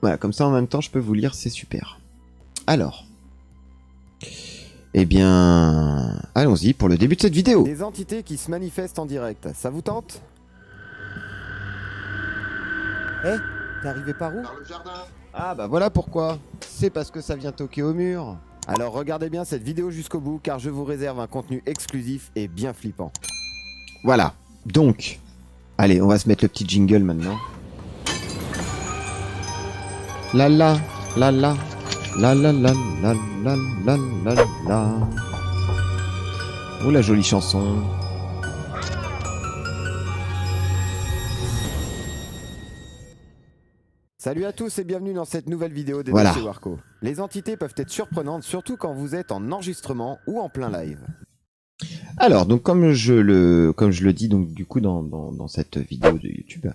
Voilà, comme ça en même temps je peux vous lire, c'est super. Alors, eh bien, allons-y pour le début de cette vidéo. Des entités qui se manifestent en direct, ça vous tente? Eh, t'es arrivé par où? Par le jardin. Ah bah voilà pourquoi. C'est parce que ça vient toquer au mur. Alors regardez bien cette vidéo jusqu'au bout car je vous réserve un contenu exclusif et bien flippant. Voilà, donc, allez, on va se mettre le petit jingle maintenant. La la, la la, la la la la la la la la. Oh la jolie chanson. Salut à tous et bienvenue dans cette nouvelle vidéo des Voilà. dossiers Warco. Les entités peuvent être surprenantes, surtout quand vous êtes en enregistrement ou en plein live. Alors, donc comme je le dis donc du coup dans cette vidéo de YouTube.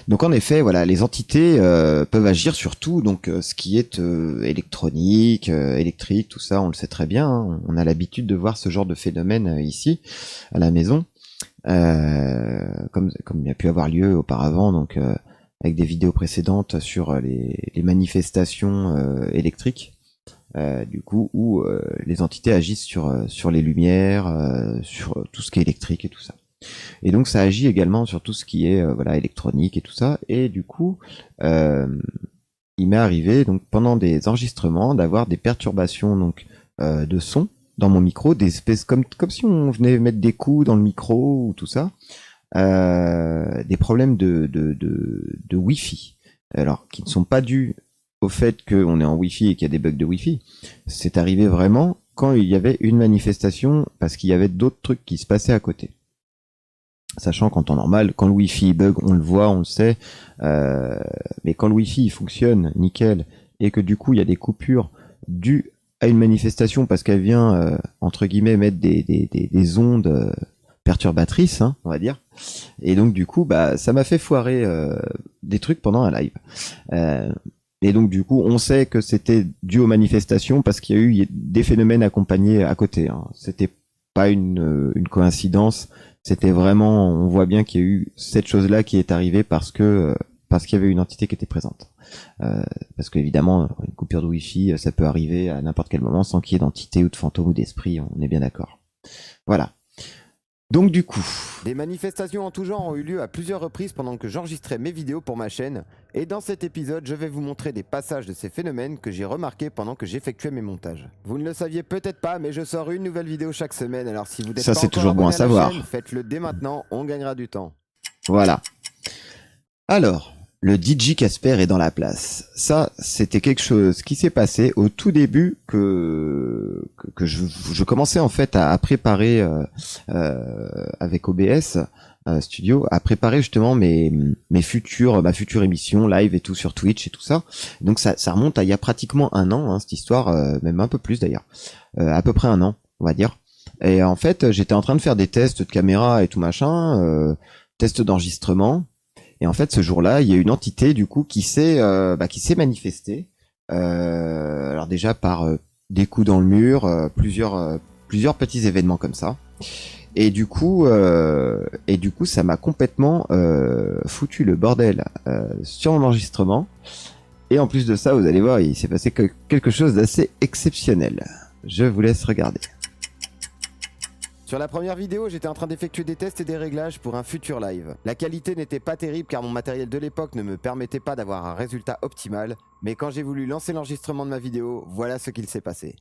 Donc en effet, voilà, les entités peuvent agir sur tout, donc ce qui est électronique, électrique, tout ça, on le sait très bien. Hein, on a l'habitude de voir ce genre de phénomène ici à la maison, comme il a pu avoir lieu auparavant, donc avec des vidéos précédentes sur les manifestations électriques. Du coup, où les entités agissent sur les lumières, sur tout ce qui est électrique et tout ça. Et donc ça agit également sur tout ce qui est voilà électronique et tout ça. Et du coup, il m'est arrivé donc pendant des enregistrements d'avoir des perturbations donc de son dans mon micro, des espèces comme si on venait mettre des coups dans le micro ou tout ça, des problèmes de Wi-Fi. Alors qui ne sont pas dus au fait qu'on est en Wi-Fi et qu'il y a des bugs de Wi-Fi. C'est arrivé vraiment quand il y avait une manifestation parce qu'il y avait d'autres trucs qui se passaient à côté. Sachant qu'en temps normal, quand le Wi-Fi bug, on le voit, on le sait, mais quand le Wi-Fi fonctionne nickel et que du coup il y a des coupures dues à une manifestation parce qu'elle vient entre guillemets mettre des ondes perturbatrices, hein, on va dire, et donc du coup bah ça m'a fait foirer des trucs pendant un live. Et donc du coup, on sait que c'était dû aux manifestations parce qu'il y a eu des phénomènes accompagnés à côté. Hein. C'était pas une coïncidence. C'était vraiment, on voit bien qu'il y a eu cette chose-là qui est arrivée parce qu'il y avait une entité qui était présente. Parce qu'évidemment, une coupure de Wi-Fi, ça peut arriver à n'importe quel moment sans qu'il y ait d'entité ou de fantôme ou d'esprit. On est bien d'accord. Voilà. Donc du coup... Des manifestations en tout genre ont eu lieu à plusieurs reprises pendant que j'enregistrais mes vidéos pour ma chaîne, et dans cet épisode, je vais vous montrer des passages de ces phénomènes que j'ai remarqués pendant que j'effectuais mes montages. Vous ne le saviez peut-être pas, mais je sors une nouvelle vidéo chaque semaine, alors si vous n'êtes Ça, pas c'est encore toujours bon abonné à à la savoir. chaîne, faites-le dès maintenant, on gagnera du temps. Voilà. Alors, le DJ Casper est dans la place. Ça, c'était quelque chose qui s'est passé au tout début que je commençais en fait à préparer avec OBS Studio, à préparer justement ma future émission live et tout sur Twitch et tout ça. Donc ça remonte à il y a pratiquement un an, hein, cette histoire, même un peu plus d'ailleurs, à peu près un an, on va dire. Et en fait, j'étais en train de faire des tests de caméra et tout machin, tests d'enregistrement. Et en fait, ce jour-là, il y a une entité du coup qui s'est manifestée. Alors déjà par des coups dans le mur, plusieurs petits événements comme ça. Et du coup, ça m'a complètement foutu le bordel sur mon enregistrement. Et en plus de ça, vous allez voir, il s'est passé quelque chose d'assez exceptionnel. Je vous laisse regarder. Sur la première vidéo, j'étais en train d'effectuer des tests et des réglages pour un futur live. La qualité n'était pas terrible car mon matériel de l'époque ne me permettait pas d'avoir un résultat optimal, mais quand j'ai voulu lancer l'enregistrement de ma vidéo, voilà ce qu'il s'est passé.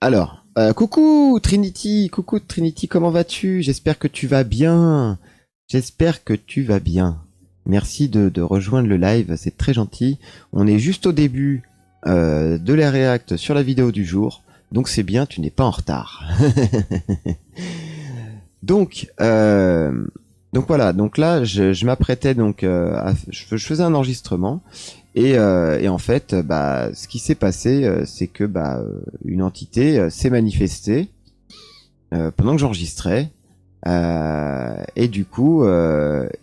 Alors, coucou Trinity, comment vas-tu? J'espère que tu vas bien. Merci de rejoindre le live, c'est très gentil. On est juste au début de la réact sur la vidéo du jour. Donc c'est bien, tu n'es pas en retard. donc voilà, donc là je m'apprêtais donc je faisais un enregistrement et en fait ce qui s'est passé c'est que une entité s'est manifestée pendant que j'enregistrais et du coup voilà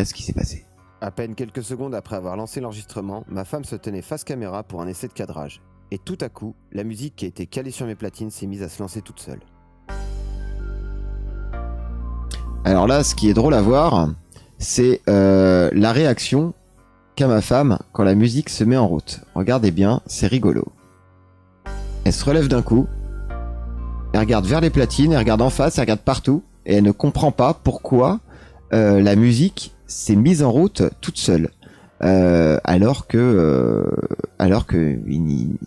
ce qui s'est passé. À peine quelques secondes après avoir lancé l'enregistrement, ma femme se tenait face caméra pour un essai de cadrage. Et tout à coup, la musique qui était calée sur mes platines s'est mise à se lancer toute seule. Alors là, ce qui est drôle à voir, c'est la réaction qu'à ma femme quand la musique se met en route. Regardez bien, c'est rigolo. Elle se relève d'un coup, elle regarde vers les platines, elle regarde en face, elle regarde partout, et elle ne comprend pas pourquoi la musique s'est mise en route toute seule. Alors que il n'y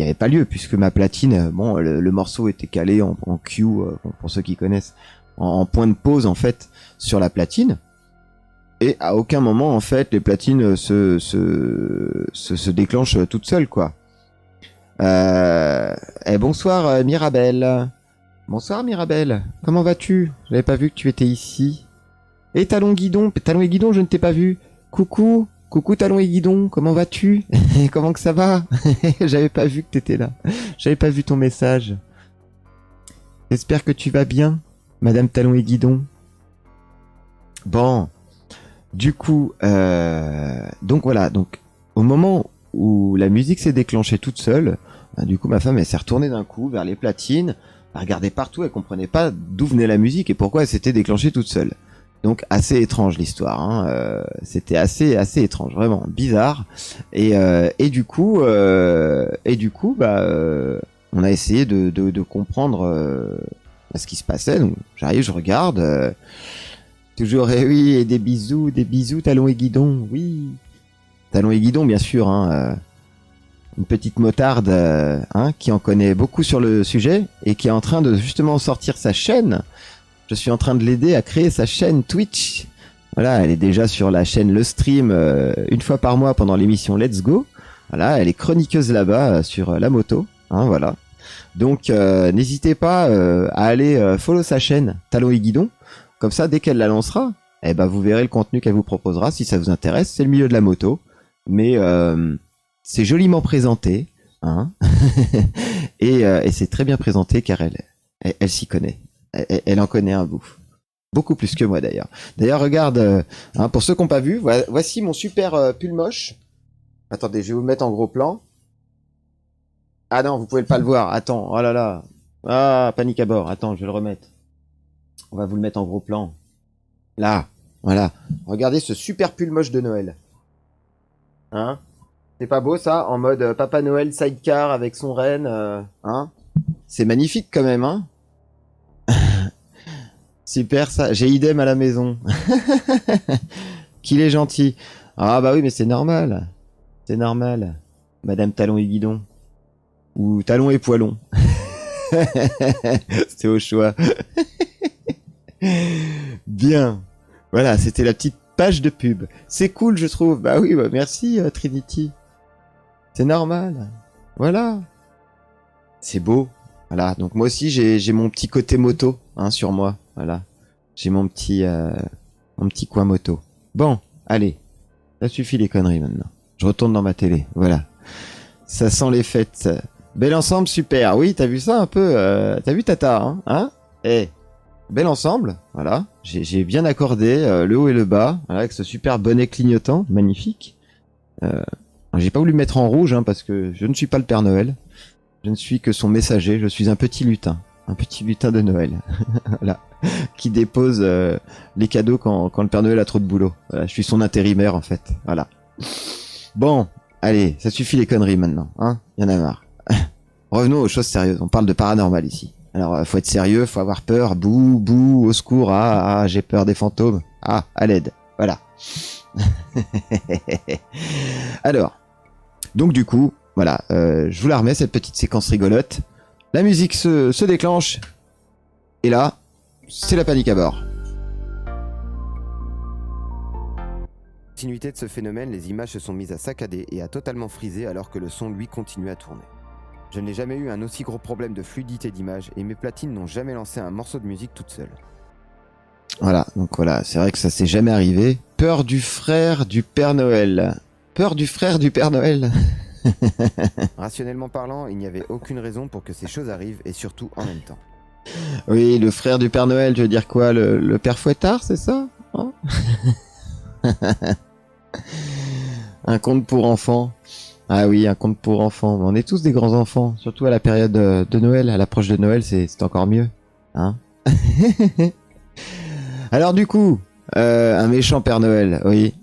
avait pas lieu, puisque ma platine, bon, le morceau était calé en cue, pour ceux qui connaissent, en point de pause en fait sur la platine, et à aucun moment en fait les platines se déclenchent toutes seules, quoi. Et bonsoir Mirabelle. Bonsoir Mirabelle. Comment vas-tu? J'avais pas vu que tu étais ici. Et Talon Guidon, je ne t'ai pas vu. Coucou, coucou Talon et Guidon, comment vas-tu? Comment que ça va? J'avais pas vu que t'étais là. J'avais pas vu ton message. J'espère que tu vas bien, Madame Talon et Guidon. Bon, du coup, donc voilà, donc au moment où la musique s'est déclenchée toute seule, du coup ma femme elle s'est retournée d'un coup vers les platines, elle regardait partout, elle comprenait pas d'où venait la musique et pourquoi elle s'était déclenchée toute seule. Donc assez étrange l'histoire, hein. C'était assez étrange, vraiment bizarre. Et du coup, on a essayé de comprendre ce qui se passait. Donc j'arrive, je regarde, toujours, oui, et des bisous, Talon et Guidon, oui, Talon et Guidon, bien sûr, hein. Une petite motarde, hein, qui en connaît beaucoup sur le sujet et qui est en train de justement sortir sa chaîne. Je suis en train de l'aider à créer sa chaîne Twitch. Voilà, elle est déjà sur la chaîne Le Stream une fois par mois pendant l'émission Let's Go. Voilà, elle est chroniqueuse là-bas sur la moto. Hein, voilà. Donc n'hésitez pas à aller follow sa chaîne Talon et Guidon. Comme ça, dès qu'elle la lancera, eh ben vous verrez le contenu qu'elle vous proposera si ça vous intéresse. C'est le milieu de la moto, mais c'est joliment présenté, hein. Et c'est très bien présenté car elle s'y connaît. Elle en connaît un bout. Beaucoup plus que moi d'ailleurs. D'ailleurs, regarde, hein, pour ceux qui n'ont pas vu, voici mon super pull moche. Attendez, je vais vous le mettre en gros plan. Ah non, vous pouvez pas le voir. Attends, oh là là. Ah, panique à bord. Attends, je vais le remettre. On va vous le mettre en gros plan. Là, voilà. Regardez ce super pull moche de Noël. Hein? C'est pas beau ça? En mode Papa Noël sidecar avec son renne. Hein? C'est magnifique quand même, hein? Super ça, j'ai idem à la maison. Qu'il est gentil. Ah bah oui, mais c'est normal. C'est normal. Madame Talon et Guidon. Ou Talon et Poilon. C'est au choix. Bien. Voilà, c'était la petite page de pub. C'est cool, je trouve. Bah oui, bah merci Trinity. C'est normal. Voilà. C'est beau. Voilà, donc moi aussi j'ai mon petit côté moto, hein, sur moi. Voilà, j'ai mon petit coin moto. Bon, allez, ça suffit les conneries maintenant. Je retourne dans ma télé. Voilà, ça sent les fêtes. Bel ensemble, super. Oui, t'as vu ça un peu? T'as vu Tata, hein? Eh, bel ensemble. Voilà, j'ai bien accordé le haut et le bas, voilà, avec ce super bonnet clignotant, magnifique. J'ai pas voulu mettre en rouge, hein, parce que je ne suis pas le Père Noël. Je ne suis que son messager, je suis un petit lutin de Noël, voilà, qui dépose les cadeaux quand le Père Noël a trop de boulot. Voilà, je suis son intérimaire en fait, voilà. Bon, allez, ça suffit les conneries maintenant, hein, y en a marre. Revenons aux choses sérieuses, on parle de paranormal ici. Alors, faut être sérieux, faut avoir peur, bouh, au secours, j'ai peur des fantômes, à l'aide, voilà. Alors, donc du coup, voilà, je vous la remets, cette petite séquence rigolote. La musique se déclenche. Et là, c'est la panique à bord. Continuité de ce phénomène, les images se sont mises à saccader et à totalement friser alors que le son, lui, continuait à tourner. Je n'ai jamais eu un aussi gros problème de fluidité d'image et mes platines n'ont jamais lancé un morceau de musique toute seule. Voilà, donc voilà, c'est vrai que ça s'est jamais arrivé. Peur du frère du Père Noël. Peur du frère du Père Noël. Rationnellement parlant, il n'y avait aucune raison pour que ces choses arrivent et surtout en même temps. Oui, le frère du Père Noël, je veux dire quoi, le Père Fouettard, c'est ça, hein? Un conte pour enfants. Ah oui, un conte pour enfants. On est tous des grands enfants, surtout à la période de Noël. À l'approche de Noël, c'est encore mieux, hein. Alors du coup, un méchant Père Noël, oui.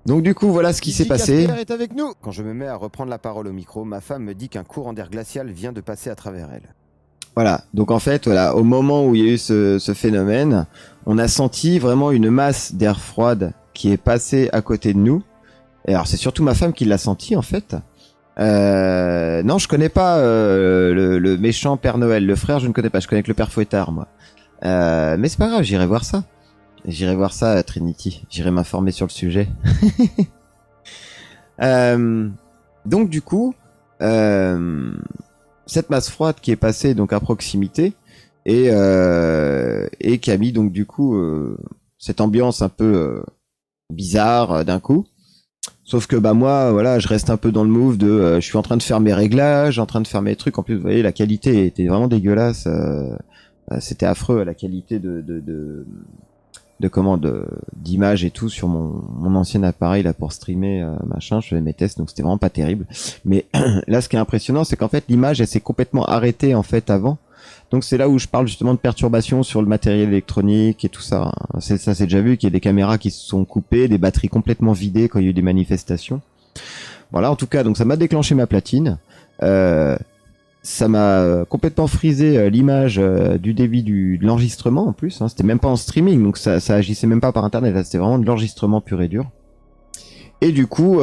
Donc du coup, voilà ce qui s'est passé. Casper est avec nous. Quand je me mets à reprendre la parole au micro, ma femme me dit qu'un courant d'air glacial vient de passer à travers elle. Voilà, donc en fait, voilà, au moment où il y a eu ce phénomène, on a senti vraiment une masse d'air froide qui est passée à côté de nous. Et alors c'est surtout ma femme qui l'a senti en fait. Non, je connais pas le méchant Père Noël, le frère, je ne connais pas. Je connais que le Père Fouettard, moi. Mais c'est pas grave, j'irai voir ça. J'irai voir ça à Trinity. J'irai m'informer sur le sujet. Donc du coup, cette masse froide qui est passée donc à proximité et qui a mis donc du coup cette ambiance un peu bizarre d'un coup. Sauf que bah moi voilà, je reste un peu dans le move de je suis en train de faire mes réglages, en train de faire mes trucs. En plus vous voyez la qualité était vraiment dégueulasse. C'était affreux la qualité d'image et tout sur mon ancien appareil là pour streamer machin. Je faisais mes tests donc c'était vraiment pas terrible. Mais là ce qui est impressionnant c'est qu'en fait l'image elle s'est complètement arrêtée en fait avant. Donc c'est là où je parle justement de perturbations sur le matériel électronique et tout ça. C'est déjà vu qu'il y a des caméras qui se sont coupées, des batteries complètement vidées quand il y a eu des manifestations. Voilà, en tout cas, donc ça m'a déclenché ma platine. Ça m'a complètement frisé l'image du débit de l'enregistrement en plus. C'était même pas en streaming, donc ça agissait même pas par internet. Là, c'était vraiment de l'enregistrement pur et dur. Et du coup,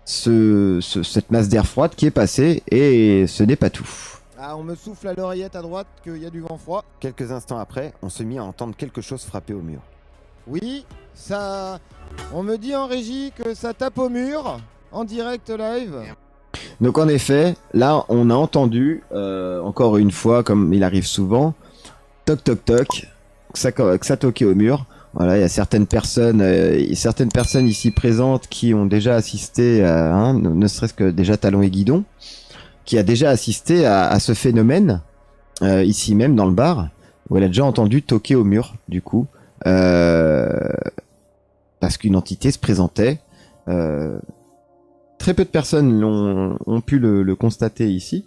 cette masse d'air froide qui est passée et ce n'est pas tout. Ah, on me souffle à l'oreillette à droite qu'il y a du vent froid. Quelques instants après, on se mit à entendre quelque chose frapper au mur. Oui, ça... On me dit en régie que ça tape au mur, en direct live. Donc en effet, là on a entendu, encore une fois, comme il arrive souvent, toc toc toc, que ça toquait au mur. Voilà, il y a certaines personnes ici présentes qui ont déjà assisté, ne serait-ce que déjà Talon et Guidon, qui a déjà assisté à ce phénomène ici même dans le bar, où elle a déjà entendu toquer au mur, du coup, parce qu'une entité se présentait. Très peu de personnes ont pu le constater ici,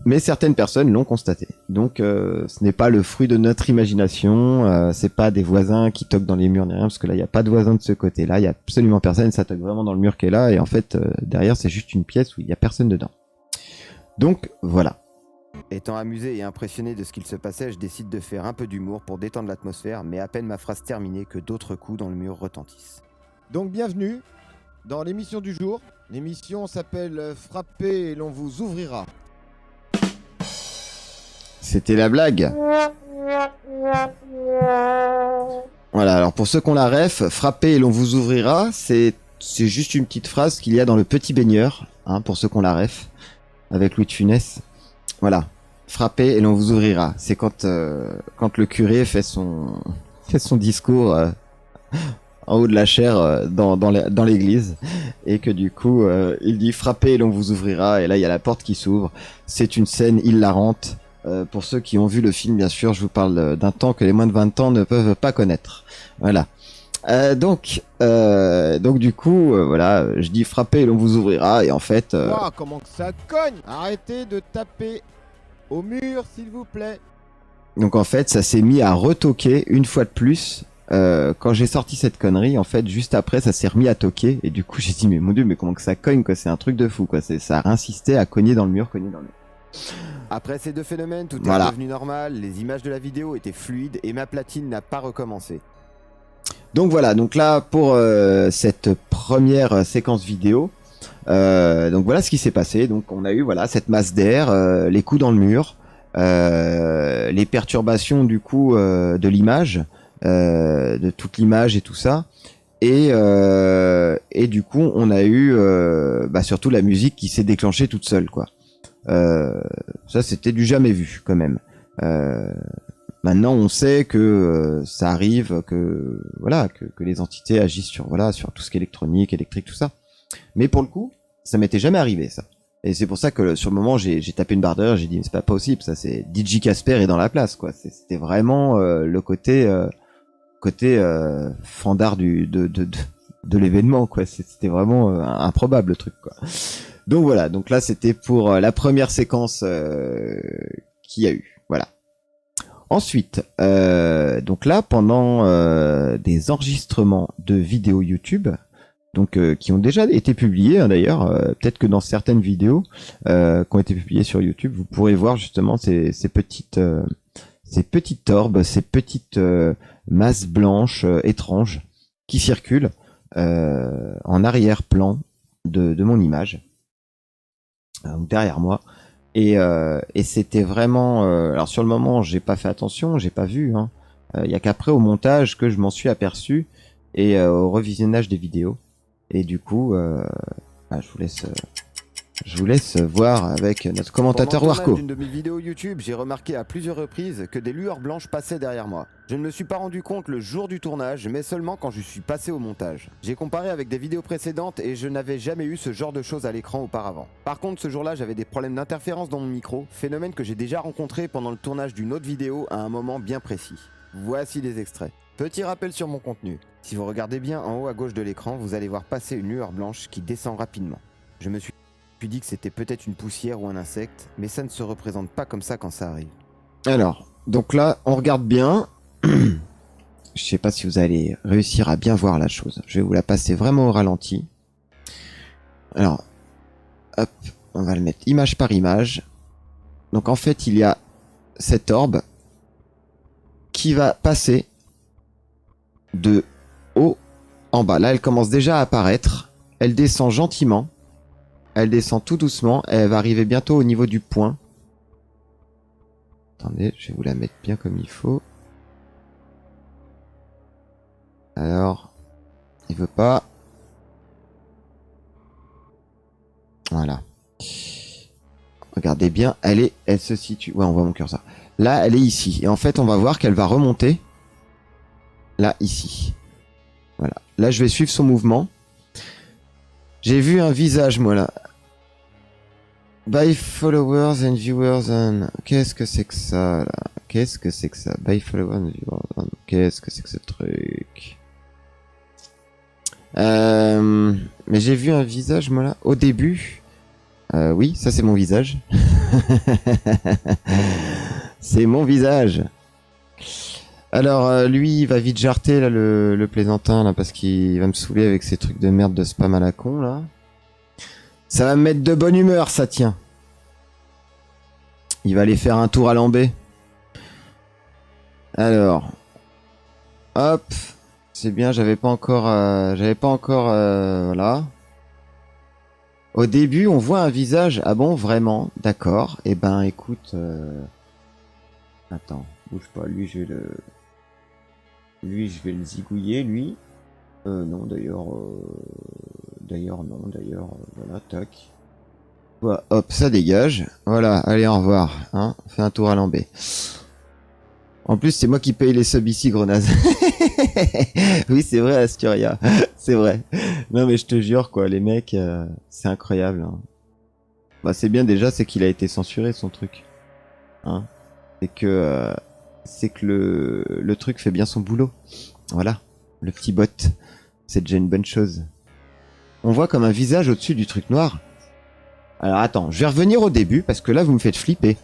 mais certaines personnes l'ont constaté. Donc ce n'est pas le fruit de notre imagination, c'est pas des voisins qui toquent dans les murs ni rien, parce que là il n'y a pas de voisins de ce côté-là, il y a absolument personne, ça toque vraiment dans le mur qui est là, et en fait derrière c'est juste une pièce où il n'y a personne dedans. Donc voilà. Étant amusé et impressionné de ce qu'il se passait, je décide de faire un peu d'humour pour détendre l'atmosphère, mais à peine ma phrase terminée que d'autres coups dans le mur retentissent. Donc bienvenue dans l'émission du jour. L'émission s'appelle Frappez et l'on vous ouvrira. C'était la blague. Voilà, alors pour ceux qui ont la ref, Frappez et l'on vous ouvrira, c'est juste une petite phrase qu'il y a dans Le Petit Baigneur, pour ceux qui ont la ref, avec Louis de Funès. Voilà, Frappez et l'on vous ouvrira. C'est quand le curé fait son discours en haut de la chaire dans l'église, et que du coup il dit frappez et l'on vous ouvrira, et là il y a la porte qui s'ouvre. C'est une scène hilarante. Pour ceux qui ont vu le film, bien sûr, je vous parle d'un temps que les moins de 20 ans ne peuvent pas connaître. Voilà. Donc du coup, voilà, je dis frappez et l'on vous ouvrira, et en fait... Oh, comment que ça cogne! Arrêtez de taper au mur, s'il vous plaît. Donc en fait, ça s'est mis à retoquer une fois de plus. Quand j'ai sorti cette connerie, en fait, juste après, ça s'est remis à toquer, et du coup, j'ai dit, mais mon dieu, mais comment que ça cogne, quoi, c'est un truc de fou, quoi, ça a insisté à cogner dans le mur. Après ces deux phénomènes, tout est devenu normal, les images de la vidéo étaient fluides, et ma platine n'a pas recommencé. Donc voilà, donc là, pour cette première séquence vidéo, donc voilà ce qui s'est passé. Donc on a eu, voilà, cette masse d'air, les coups dans le mur, les perturbations, du coup, de l'image, de toute l'image et tout ça, et du coup on a eu surtout la musique qui s'est déclenchée toute seule, quoi. Ça c'était du jamais vu quand même. Maintenant on sait que ça arrive, que voilà, que les entités agissent sur tout ce qui est électrique, tout ça, mais pour le coup ça m'était jamais arrivé, ça. Et c'est pour ça que sur le moment j'ai tapé une barre d'erreur, j'ai dit mais c'est pas possible, ça, c'est DJ Casper est dans la place, quoi. C'était vraiment le côté fandard de l'événement, quoi. C'était vraiment improbable, le truc, quoi. Donc voilà, donc là c'était pour la première séquence qu'il y a eu. Voilà. Ensuite, donc là, pendant des enregistrements de vidéos YouTube, donc qui ont déjà été publiées hein, d'ailleurs, peut-être que dans certaines vidéos qui ont été publiées sur YouTube, vous pourrez voir justement ces petites orbes, ces petites masses blanches étranges qui circulent en arrière-plan de mon image, derrière moi. Et c'était vraiment... alors sur le moment, j'ai pas fait attention, j'ai pas vu. Hein. Y a qu'après au montage que je m'en suis aperçu et au revisionnage des vidéos. Et du coup, je vous laisse voir avec notre commentateur Pendant le Warco. tournage d'une de mes vidéos YouTube, j'ai remarqué à plusieurs reprises que des lueurs blanches passaient derrière moi. Je ne me suis pas rendu compte le jour du tournage, mais seulement quand je suis passé au montage. J'ai comparé avec des vidéos précédentes et je n'avais jamais eu ce genre de choses à l'écran auparavant. Par contre, ce jour-là, j'avais des problèmes d'interférence dans mon micro, phénomène que j'ai déjà rencontré pendant le tournage d'une autre vidéo à un moment bien précis. Voici des extraits. Petit rappel sur mon contenu. Si vous regardez bien en haut à gauche de l'écran, vous allez voir passer une lueur blanche qui descend rapidement. Je me suis dit que c'était peut-être une poussière ou un insecte, mais ça ne se représente pas comme ça quand ça arrive. Alors, donc là, on regarde bien. Je sais pas si vous allez réussir à bien voir la chose. Je vais vous la passer vraiment au ralenti. Alors, hop, on va le mettre image par image. Donc en fait, il y a cette orbe qui va passer de haut en bas. Là, elle commence déjà à apparaître. Elle descend gentiment. Elle descend tout doucement. Et elle va arriver bientôt au niveau du point. Attendez, je vais vous la mettre bien comme il faut. Alors, il veut pas. Voilà. Regardez bien, elle se situe. Ouais, on voit mon curseur. Là, elle est ici. Et en fait, on va voir qu'elle va remonter. Là, ici. Voilà. Là, je vais suivre son mouvement. J'ai vu un visage, moi, là. By followers and viewers and... Qu'est-ce que c'est que ça, là? Qu'est-ce que c'est que ça? By followers and viewers and... Qu'est-ce que c'est que ce truc? Mais j'ai vu un visage, moi, là. Au début... oui, ça, c'est mon visage. C'est mon visage. Alors, lui, il va vite jarter, là, le plaisantin, là, parce qu'il va me saouler avec ses trucs de merde de spam à la con, là. Ça va me mettre de bonne humeur, ça tient. Il va aller faire un tour à l'embé. Alors. Hop. C'est bien, j'avais pas encore... voilà. Au début, on voit un visage. Ah bon, vraiment? D'accord. Eh ben, écoute... Attends, bouge pas. Lui, je vais le zigouiller, lui. Non, d'ailleurs... non, voilà, tac. Voilà, hop, ça dégage. Voilà, allez, au revoir. Hein, fais un tour à l'embé. En plus, c'est moi qui paye les subs ici, Grenaz. Oui, c'est vrai, Asturia. C'est vrai. Non, mais je te jure, quoi, les mecs, c'est incroyable. Hein. Bah, c'est bien déjà, c'est qu'il a été censuré, son truc. Hein. C'est que le truc fait bien son boulot. Voilà. Le petit bot. C'est déjà une bonne chose. On voit comme un visage au-dessus du truc noir. Alors attends, je vais revenir au début parce que là vous me faites flipper.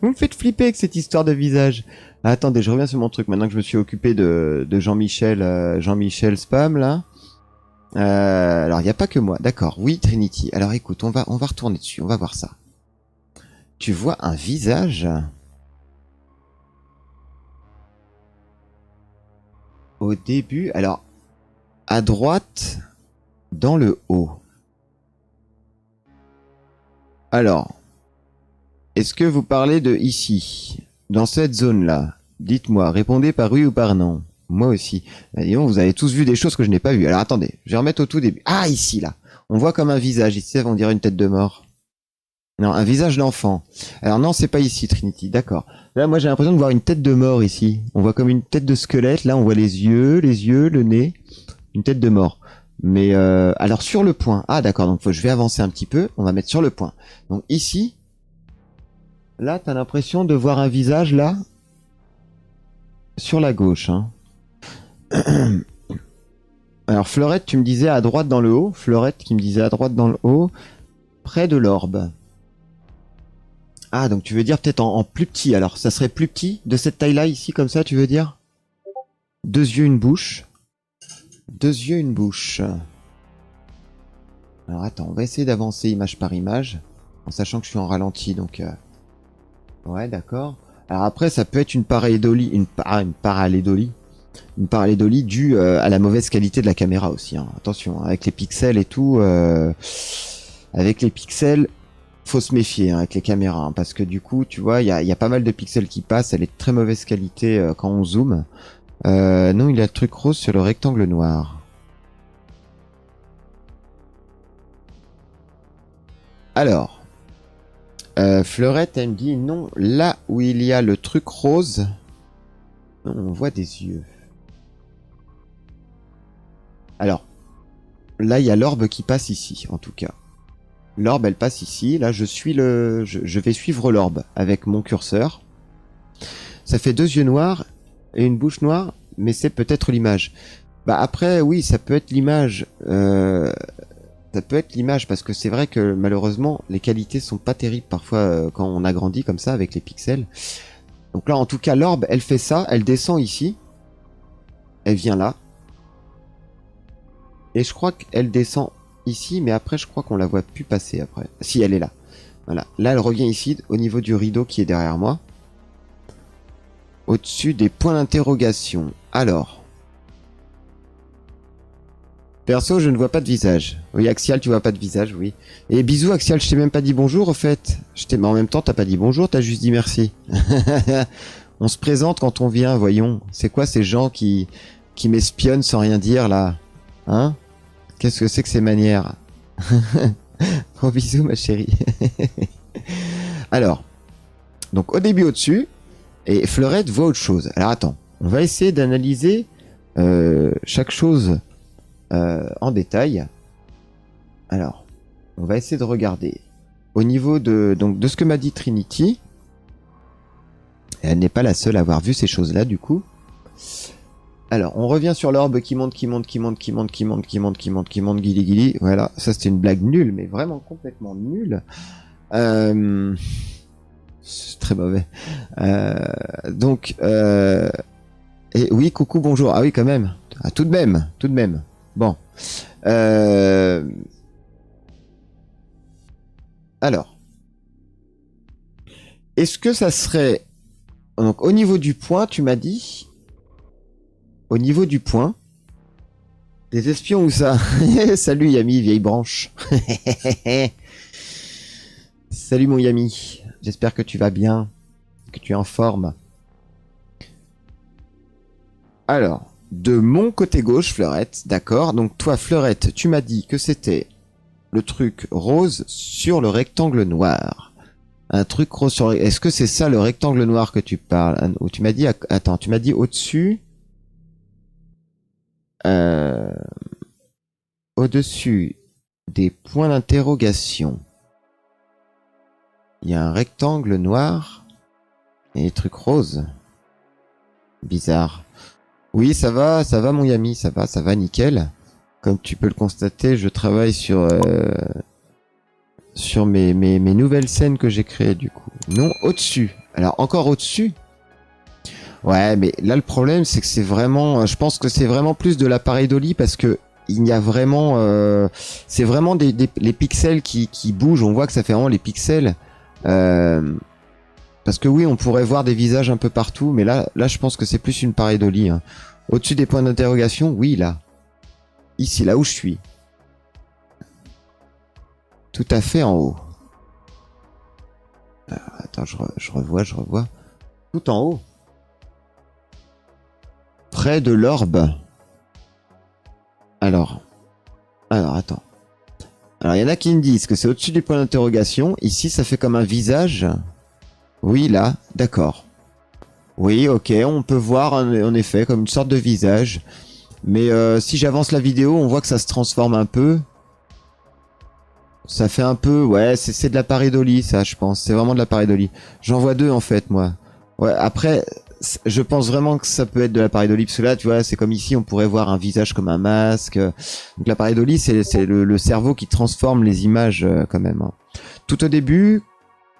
Vous me faites flipper avec cette histoire de visage. Ah, attendez, je reviens sur mon truc maintenant que je me suis occupé de Jean-Michel Spam là. Alors il n'y a pas que moi, d'accord. Oui, Trinity. Alors écoute, on va retourner dessus, on va voir ça. Tu vois un visage au début. Alors à droite, dans le haut. Alors, est-ce que vous parlez de ici, dans cette zone-là? Dites-moi, répondez par oui ou par non. Moi aussi. Disons, vous avez tous vu des choses que je n'ai pas vues. Alors attendez, je vais remettre au tout début. Ah, ici, là. On voit comme un visage. Ici, on dirait une tête de mort. Non, un visage d'enfant. Alors non, c'est pas ici, Trinity. D'accord. Là, moi, j'ai l'impression de voir une tête de mort ici. On voit comme une tête de squelette. Là, on voit les yeux, le nez. Une tête de mort. Mais alors sur le point. Ah d'accord, donc je vais avancer un petit peu. On va mettre sur le point. Donc ici, là, t'as l'impression de voir un visage là, sur la gauche. Hein. Alors Fleurette, tu me disais à droite dans le haut. Fleurette qui me disait à droite dans le haut, près de l'orbe. Ah, donc tu veux dire peut-être en plus petit. Alors, ça serait plus petit de cette taille-là, ici, comme ça, tu veux dire? 2 yeux, une bouche. 2 yeux, une bouche. Alors, attends, on va essayer d'avancer image par image, en sachant que je suis en ralenti, donc... Ouais, d'accord. Alors après, ça peut être une pareidolie, une parallédolie. Une parallédolie due à la mauvaise qualité de la caméra aussi. Hein. Attention, hein, avec les pixels et tout... avec les pixels... Faut se méfier hein, avec les caméras, hein, parce que du coup, tu vois, il y a pas mal de pixels qui passent, elle est de très mauvaise qualité quand on zoome. Non, il y a le truc rose sur le rectangle noir. Alors, Fleurette, elle me dit non, là où il y a le truc rose, on voit des yeux. Alors, là, il y a l'orbe qui passe ici, en tout cas. L'orbe, elle passe ici. Là, je vais suivre l'orbe avec mon curseur. Ça fait 2 yeux noirs et une bouche noire, mais c'est peut-être l'image. Bah après, oui, ça peut être l'image. Ça peut être l'image parce que c'est vrai que malheureusement, les qualités sont pas terribles parfois quand on agrandit comme ça avec les pixels. Donc là, en tout cas, l'orbe, elle fait ça. Elle descend ici. Elle vient là. Et je crois qu'elle descend ici, mais après je crois qu'on la voit plus passer après. Si, elle est là. Voilà. Là, elle revient ici, au niveau du rideau qui est derrière moi. Au-dessus des points d'interrogation. Alors. Perso, je ne vois pas de visage. Oui, Axial, tu vois pas de visage, oui. Et bisous, Axial, je t'ai même pas dit bonjour, au fait. Mais en même temps, t'as pas dit bonjour, t'as juste dit merci. On se présente quand on vient, voyons. C'est quoi ces gens qui m'espionnent sans rien dire, là? Hein? Qu'est-ce que c'est que ces manières? Gros bisous, ma chérie. Alors, donc au début au-dessus, et Fleurette voit autre chose. Alors attends, on va essayer d'analyser chaque chose en détail. Alors, on va essayer de regarder. Au niveau de ce que m'a dit Trinity, elle n'est pas la seule à avoir vu ces choses-là du coup. Alors, on revient sur l'orbe qui monte, guili guili. Voilà, ça c'était une blague nulle, mais vraiment complètement nulle. C'est très mauvais. Et oui, coucou, bonjour. Ah oui, quand même. Ah, tout de même. Bon. Alors. Est-ce que ça serait... Donc, au niveau du point, tu m'as dit... Au niveau du point, des espions ou ça? Salut Yami, vieille branche. Salut mon Yami, j'espère que tu vas bien, que tu es en forme. Alors, de mon côté gauche, Fleurette, d'accord. Donc toi, Fleurette, tu m'as dit que c'était le truc rose sur le rectangle noir. Un truc rose sur... Est-ce que c'est ça le rectangle noir que tu parles? Ou tu m'as dit... Attends, tu m'as dit au-dessus... Au-dessus des points d'interrogation, il y a un rectangle noir et des trucs roses. Bizarre. Oui, ça va mon Yami, ça va nickel. Comme tu peux le constater, je travaille sur mes nouvelles scènes que j'ai créées du coup. Non, au-dessus. Alors encore au-dessus. Ouais, mais là le problème c'est que c'est vraiment, je pense que c'est vraiment plus de la pareidolie parce que il y a vraiment, c'est vraiment les pixels qui bougent. On voit que ça fait vraiment les pixels. Parce que oui, on pourrait voir des visages un peu partout, mais là je pense que c'est plus une pareidolie. Hein. Au-dessus des points d'interrogation, oui là, ici là où je suis, tout à fait en haut. Attends, je revois, tout en haut. Près de l'orbe. Alors, attends. Alors, il y en a qui me disent que c'est au-dessus du point d'interrogation. Ici, ça fait comme un visage. Oui, là, d'accord. Oui, ok, on peut voir en effet comme une sorte de visage. Mais si j'avance la vidéo, on voit que ça se transforme un peu. Ça fait un peu... Ouais, c'est de la pareidolie, ça, je pense. C'est vraiment de la pareidolie. J'en vois deux, en fait, moi. Ouais, après... Je pense vraiment que ça peut être de la pareidolie, parce que là, tu vois, c'est comme ici, on pourrait voir un visage comme un masque. Donc la pareidolie, c'est le cerveau qui transforme les images quand même. Hein. Tout au début,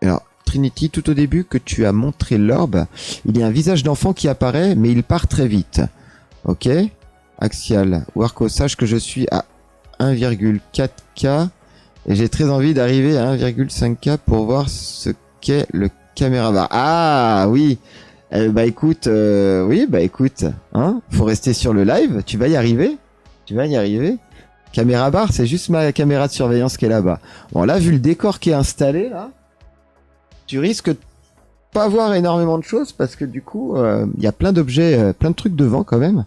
alors Trinity, tout au début que tu as montré l'orbe, il y a un visage d'enfant qui apparaît, mais il part très vite. Ok. Axial. Warco, sache que je suis à 1,4K et j'ai très envie d'arriver à 1,5K pour voir ce qu'est le caméra bar. Ah oui. Bah écoute, oui, bah écoute, hein, faut rester sur le live. Tu vas y arriver. Tu vas y arriver. Caméra bar, c'est juste ma caméra de surveillance qui est là-bas. Bon, là, vu le décor qui est installé, là, tu risques de pas voir énormément de choses parce que du coup, il y a plein d'objets, plein de trucs devant quand même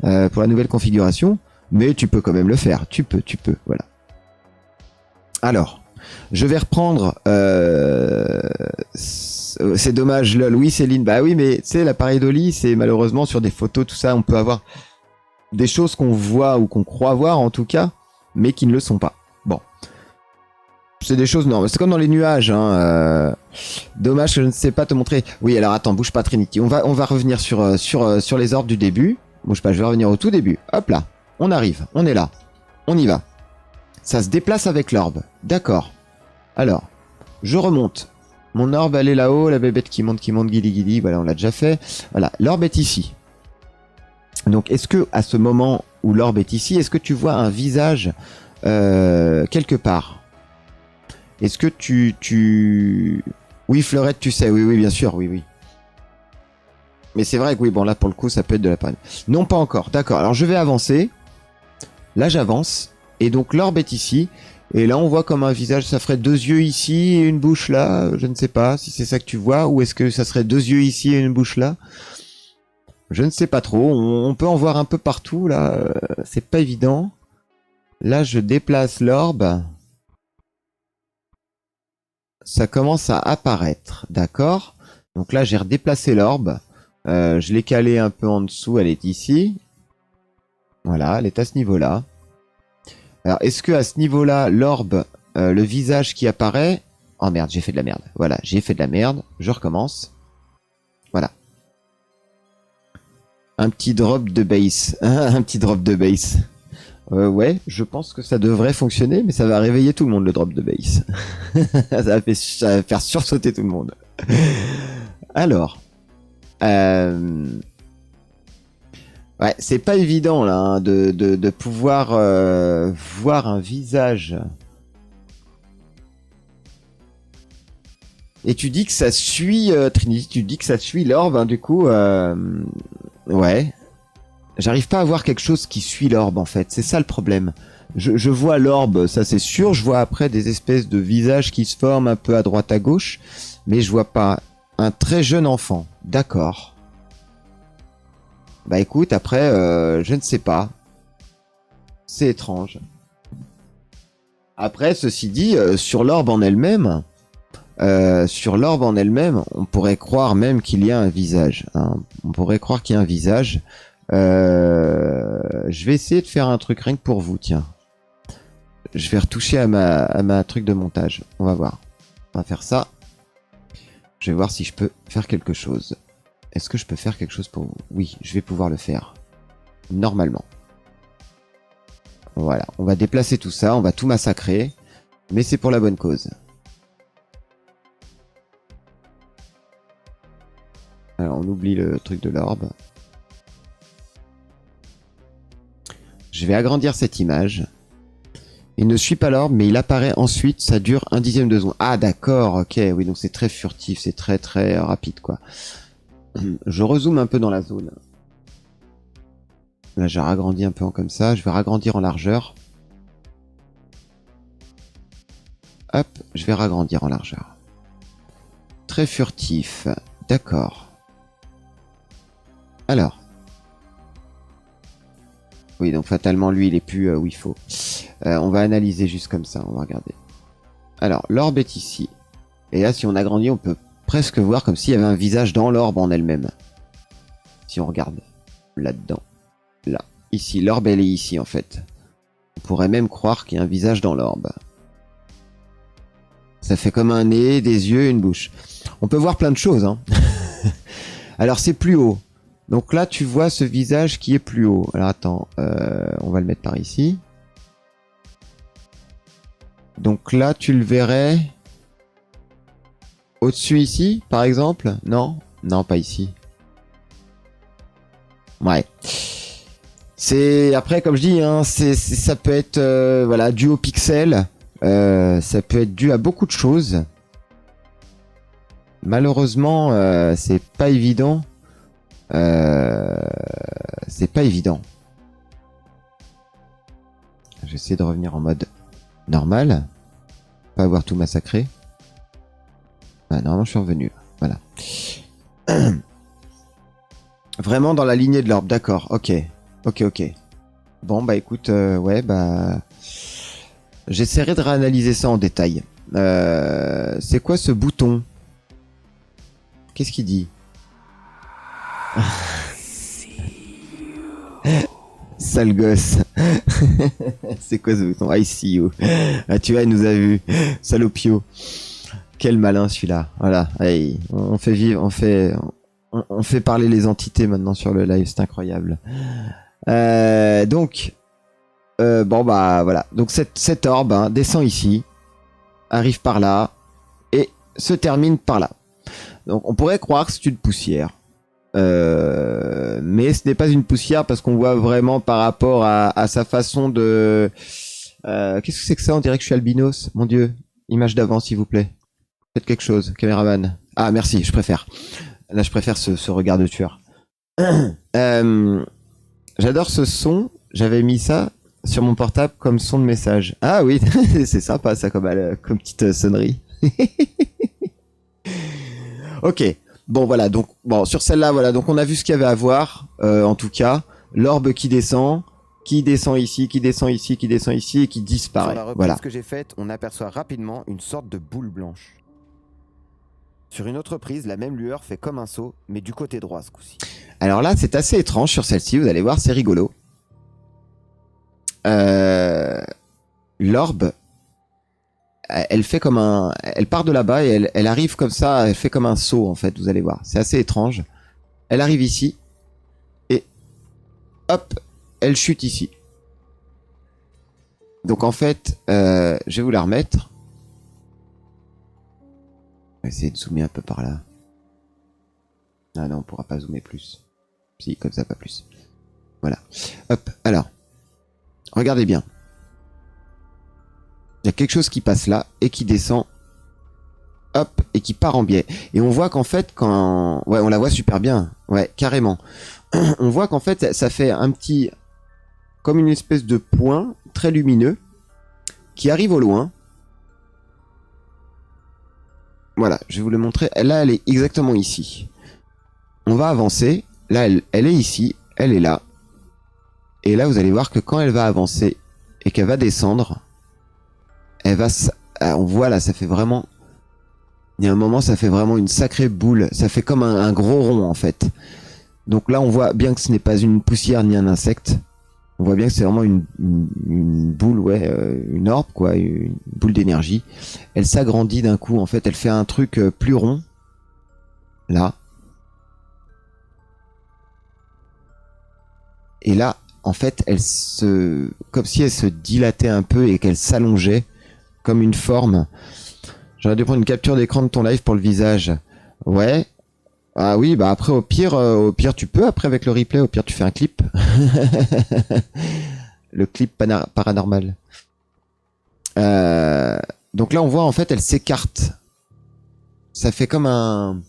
pour la nouvelle configuration. Mais tu peux quand même le faire. Tu peux, voilà. Alors, je vais reprendre. C'est dommage, lol. Oui, Céline. Bah oui, mais tu sais, l'appareil Dolly, c'est malheureusement sur des photos, tout ça, on peut avoir des choses qu'on voit ou qu'on croit voir en tout cas, mais qui ne le sont pas. Bon. C'est des choses normales. C'est comme dans les nuages. Hein. Dommage que je ne sais pas te montrer. Oui, alors attends, bouge pas Trinity. On va revenir sur les orbes du début. Bouge pas, je vais revenir au tout début. Hop là. On arrive. On est là. On y va. Ça se déplace avec l'orbe. D'accord. Alors, je remonte. Mon orbe, elle est là-haut. La bébête qui monte, guili. Voilà, on l'a déjà fait. Voilà, l'orbe est ici. Donc, est-ce que à ce moment où l'orbe est ici, est-ce que tu vois un visage quelque part? Est-ce que tu... Oui, Fleurette, tu sais. Oui, bien sûr. Oui. Mais c'est vrai que oui, bon, là, pour le coup, ça peut être de la panne. Non, pas encore. D'accord. Alors, je vais avancer. Là, j'avance. Et donc, l'orbe est ici. Et là, on voit comme un visage. Ça ferait 2 yeux ici et une bouche là. Je ne sais pas si c'est ça que tu vois. Ou est-ce que ça serait 2 yeux ici et une bouche là? Je ne sais pas trop. On peut en voir un peu partout, là. C'est pas évident. Là, je déplace l'orbe. Ça commence à apparaître. D'accord? Donc là, j'ai redéplacé l'orbe. Je l'ai calé un peu en dessous. Elle est ici. Voilà, elle est à ce niveau-là. Alors, est-ce que à ce niveau-là, l'orbe, le visage qui apparaît... Oh merde, j'ai fait de la merde. Voilà, j'ai fait de la merde. Je recommence. Voilà. Un petit drop de base. Un petit drop de base. Ouais, je pense que ça devrait fonctionner, mais ça va réveiller tout le monde, le drop de base. ça va faire sursauter tout le monde. Alors... Ouais, c'est pas évident là hein, de pouvoir voir un visage. Et tu dis que ça suit Trinity, tu dis que ça suit l'orbe, hein, du coup, ouais. J'arrive pas à voir quelque chose qui suit l'orbe en fait, c'est ça le problème. Je vois l'orbe, ça c'est sûr, je vois après des espèces de visages qui se forment un peu à droite à gauche, mais je vois pas un très jeune enfant. D'accord. Bah écoute, après, je ne sais pas. C'est étrange. Après, ceci dit, sur l'orbe en elle-même, on pourrait croire même qu'il y a un visage. Hein. On pourrait croire qu'il y a un visage. Je vais essayer de faire un truc rien que pour vous, tiens. Je vais retoucher à ma truc de montage. On va voir. On va faire ça. Je vais voir si je peux faire quelque chose. Est-ce que je peux faire quelque chose pour vous? Oui, je vais pouvoir le faire. Normalement. Voilà, on va déplacer tout ça, on va tout massacrer. Mais c'est pour la bonne cause. Alors, on oublie le truc de l'orbe. Je vais agrandir cette image. Il ne suit pas l'orbe, mais il apparaît ensuite. Ça dure 1/10 de seconde. Ah, d'accord, ok. Oui, donc c'est très furtif, c'est très très rapide, quoi. Je rezoome un peu dans la zone. Là, j'ai ragrandi un peu comme ça. Je vais ragrandir en largeur. Hop, je vais ragrandir en largeur. Très furtif. D'accord. Alors. Oui, donc fatalement, lui, il est plus où il faut. On va analyser juste comme ça. On va regarder. Alors, l'orbe est ici. Et là, si on agrandit, on peut presque voir comme s'il y avait un visage dans l'orbe en elle-même. Si on regarde là-dedans. Là. Ici, l'orbe, elle est ici, en fait. On pourrait même croire qu'il y a un visage dans l'orbe. Ça fait comme un nez, des yeux, une bouche. On peut voir plein de choses, hein. Alors, c'est plus haut. Donc là, tu vois ce visage qui est plus haut. Alors, attends. On va le mettre par ici. Donc là, tu le verrais... Au-dessus ici, par exemple? Non? Non, pas ici. Ouais. C'est après, comme je dis, hein, ça peut être voilà, dû au pixel. Ça peut être dû à beaucoup de choses. Malheureusement, c'est pas évident. C'est pas évident. J'essaie de revenir en mode normal. Pas avoir tout massacré. Ah, normalement, je suis revenu. Voilà. Vraiment dans la lignée de l'orbe, d'accord. Ok. Ok. Bon, bah écoute, ouais, bah... J'essaierai de réanalyser ça en détail. C'est quoi ce bouton? Qu'est-ce qu'il dit? Sale gosse. C'est quoi ce bouton? I see you. Ah, tu vois, il nous a vu. Salopio. Quel malin celui-là. Voilà. Allez, on fait vivre, on fait parler les entités maintenant sur le live. C'est incroyable. Donc, bon bah voilà. Donc cette orbe hein, descend ici, arrive par là et se termine par là. Donc on pourrait croire que c'est une poussière. Mais ce n'est pas une poussière parce qu'on voit vraiment par rapport à sa façon de... Qu'est-ce que c'est que ça? On dirait que je suis albinos. Mon Dieu. Image d'avant, s'il vous plaît. Faites quelque chose, caméraman. Ah, merci, je préfère. Là, je préfère ce regard de tueur. J'adore ce son. J'avais mis ça sur mon portable comme son de message. Ah oui, c'est sympa ça comme petite sonnerie. Ok. Bon voilà, donc bon sur celle-là, voilà, donc on a vu ce qu'il y avait à voir, en tout cas, l'orbe qui descend ici, qui descend ici, qui descend ici et qui disparaît. Sur la reprise Voilà. que j'ai faite, on aperçoit rapidement une sorte de boule blanche. Sur une autre prise, la même lueur fait comme un saut, mais du côté droit ce coup-ci. Alors là, c'est assez étrange sur celle-ci, vous allez voir, c'est rigolo. L'orbe, elle fait comme un... Elle part de là-bas et elle arrive comme ça, elle fait comme un saut en fait, vous allez voir. C'est assez étrange. Elle arrive ici et hop, elle chute ici. Donc en fait, je vais vous la remettre. On va essayer de zoomer un peu par là. Ah non, on pourra pas zoomer plus. Si, comme ça, pas plus. Voilà. Hop, alors. Regardez bien. Il y a quelque chose qui passe là et qui descend. Hop, et qui part en biais. Et on voit qu'en fait, quand... Ouais, on la voit super bien. Ouais, carrément. On voit qu'en fait, ça fait un petit... Comme une espèce de point très lumineux qui arrive au loin. Voilà, je vais vous le montrer. Là, elle est exactement ici. On va avancer. Là, elle est ici. Elle est là. Et là, vous allez voir que quand elle va avancer et qu'elle va descendre, elle va... On voit là, ça fait vraiment... Il y a un moment, ça fait vraiment une sacrée boule. Ça fait comme un gros rond, en fait. Donc là, on voit bien que ce n'est pas une poussière ni un insecte. On voit bien que c'est vraiment une boule, ouais, une orbe, quoi, une boule d'énergie. Elle s'agrandit d'un coup, en fait. Elle fait un truc plus rond. Là. Et là, en fait, elle se... Comme si elle se dilatait un peu et qu'elle s'allongeait comme une forme. J'aurais dû prendre une capture d'écran de ton live pour le visage. Ouais. Ah oui, bah après au pire tu peux après avec le replay, au pire tu fais un clip. Le clip paranormal. Donc là on voit en fait elle s'écarte. Ça fait comme un... On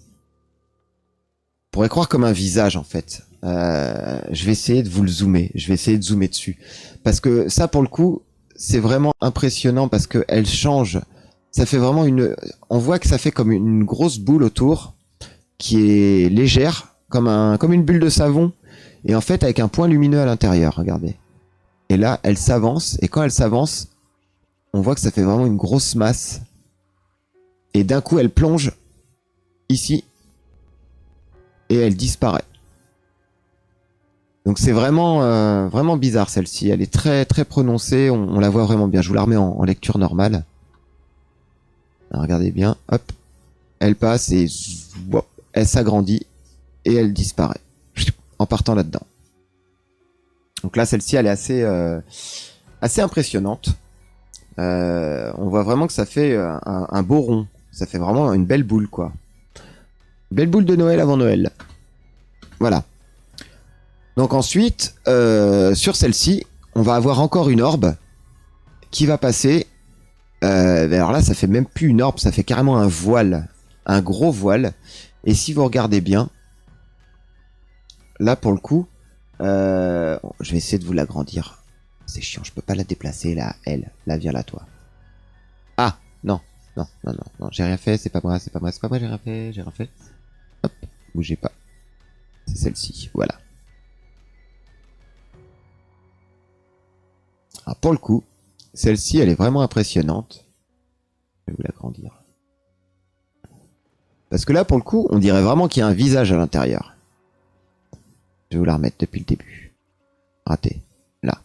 pourrait croire comme un visage en fait. Je vais essayer de vous le zoomer. Je vais essayer de zoomer dessus. Parce que ça pour le coup, c'est vraiment impressionnant parce que elle change. Ça fait vraiment une... On voit que ça fait comme une grosse boule autour qui est légère, comme une bulle de savon, et en fait avec un point lumineux à l'intérieur, regardez. Et là, elle s'avance, et quand elle s'avance, on voit que ça fait vraiment une grosse masse. Et d'un coup, elle plonge ici, et elle disparaît. Donc c'est vraiment, vraiment bizarre celle-ci. Elle est très très prononcée, on la voit vraiment bien. Je vous la remets en lecture normale. Alors, regardez bien, hop, elle passe et hop, elle s'agrandit et elle disparaît en partant là-dedans. Donc là, celle-ci, elle est assez impressionnante. On voit vraiment que ça fait un beau rond. Ça fait vraiment une belle boule, quoi. Belle boule de Noël avant Noël. Voilà. Donc ensuite, sur celle-ci, on va avoir encore une orbe qui va passer. Alors là, ça fait même plus une orbe, ça fait carrément un voile. Un gros voile. Et si vous regardez bien, là pour le coup, je vais essayer de vous l'agrandir. C'est chiant, je peux pas la déplacer là, elle. Là, viens là, toi. Ah, non, non, non, non, non, j'ai rien fait, c'est pas moi, c'est pas moi, c'est pas moi, j'ai rien fait, j'ai rien fait. Hop, bougez pas. C'est celle-ci, voilà. Alors pour le coup, celle-ci, elle est vraiment impressionnante. Je vais vous l'agrandir. Parce que là, pour le coup, on dirait vraiment qu'il y a un visage à l'intérieur. Je vais vous la remettre depuis le début. Raté. Là.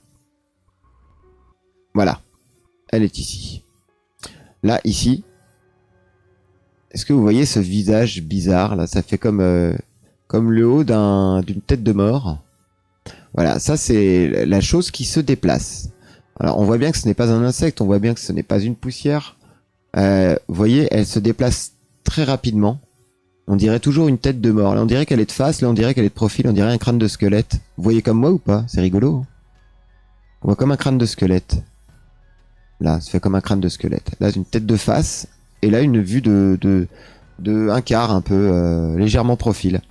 Voilà. Elle est ici. Là, ici. Est-ce que vous voyez ce visage bizarre là? Ça fait comme le haut d'une tête de mort. Voilà, ça c'est la chose qui se déplace. Alors on voit bien que ce n'est pas un insecte, on voit bien que ce n'est pas une poussière. Vous voyez, elle se déplace très rapidement. On dirait toujours une tête de mort. Là on dirait qu'elle est de face, là on dirait qu'elle est de profil, on dirait un crâne de squelette. Vous voyez comme moi ou pas? C'est rigolo. Hein, on voit comme un crâne de squelette. Là, ça fait comme un crâne de squelette. Là, une tête de face. Et là, une vue de un quart un peu légèrement profil.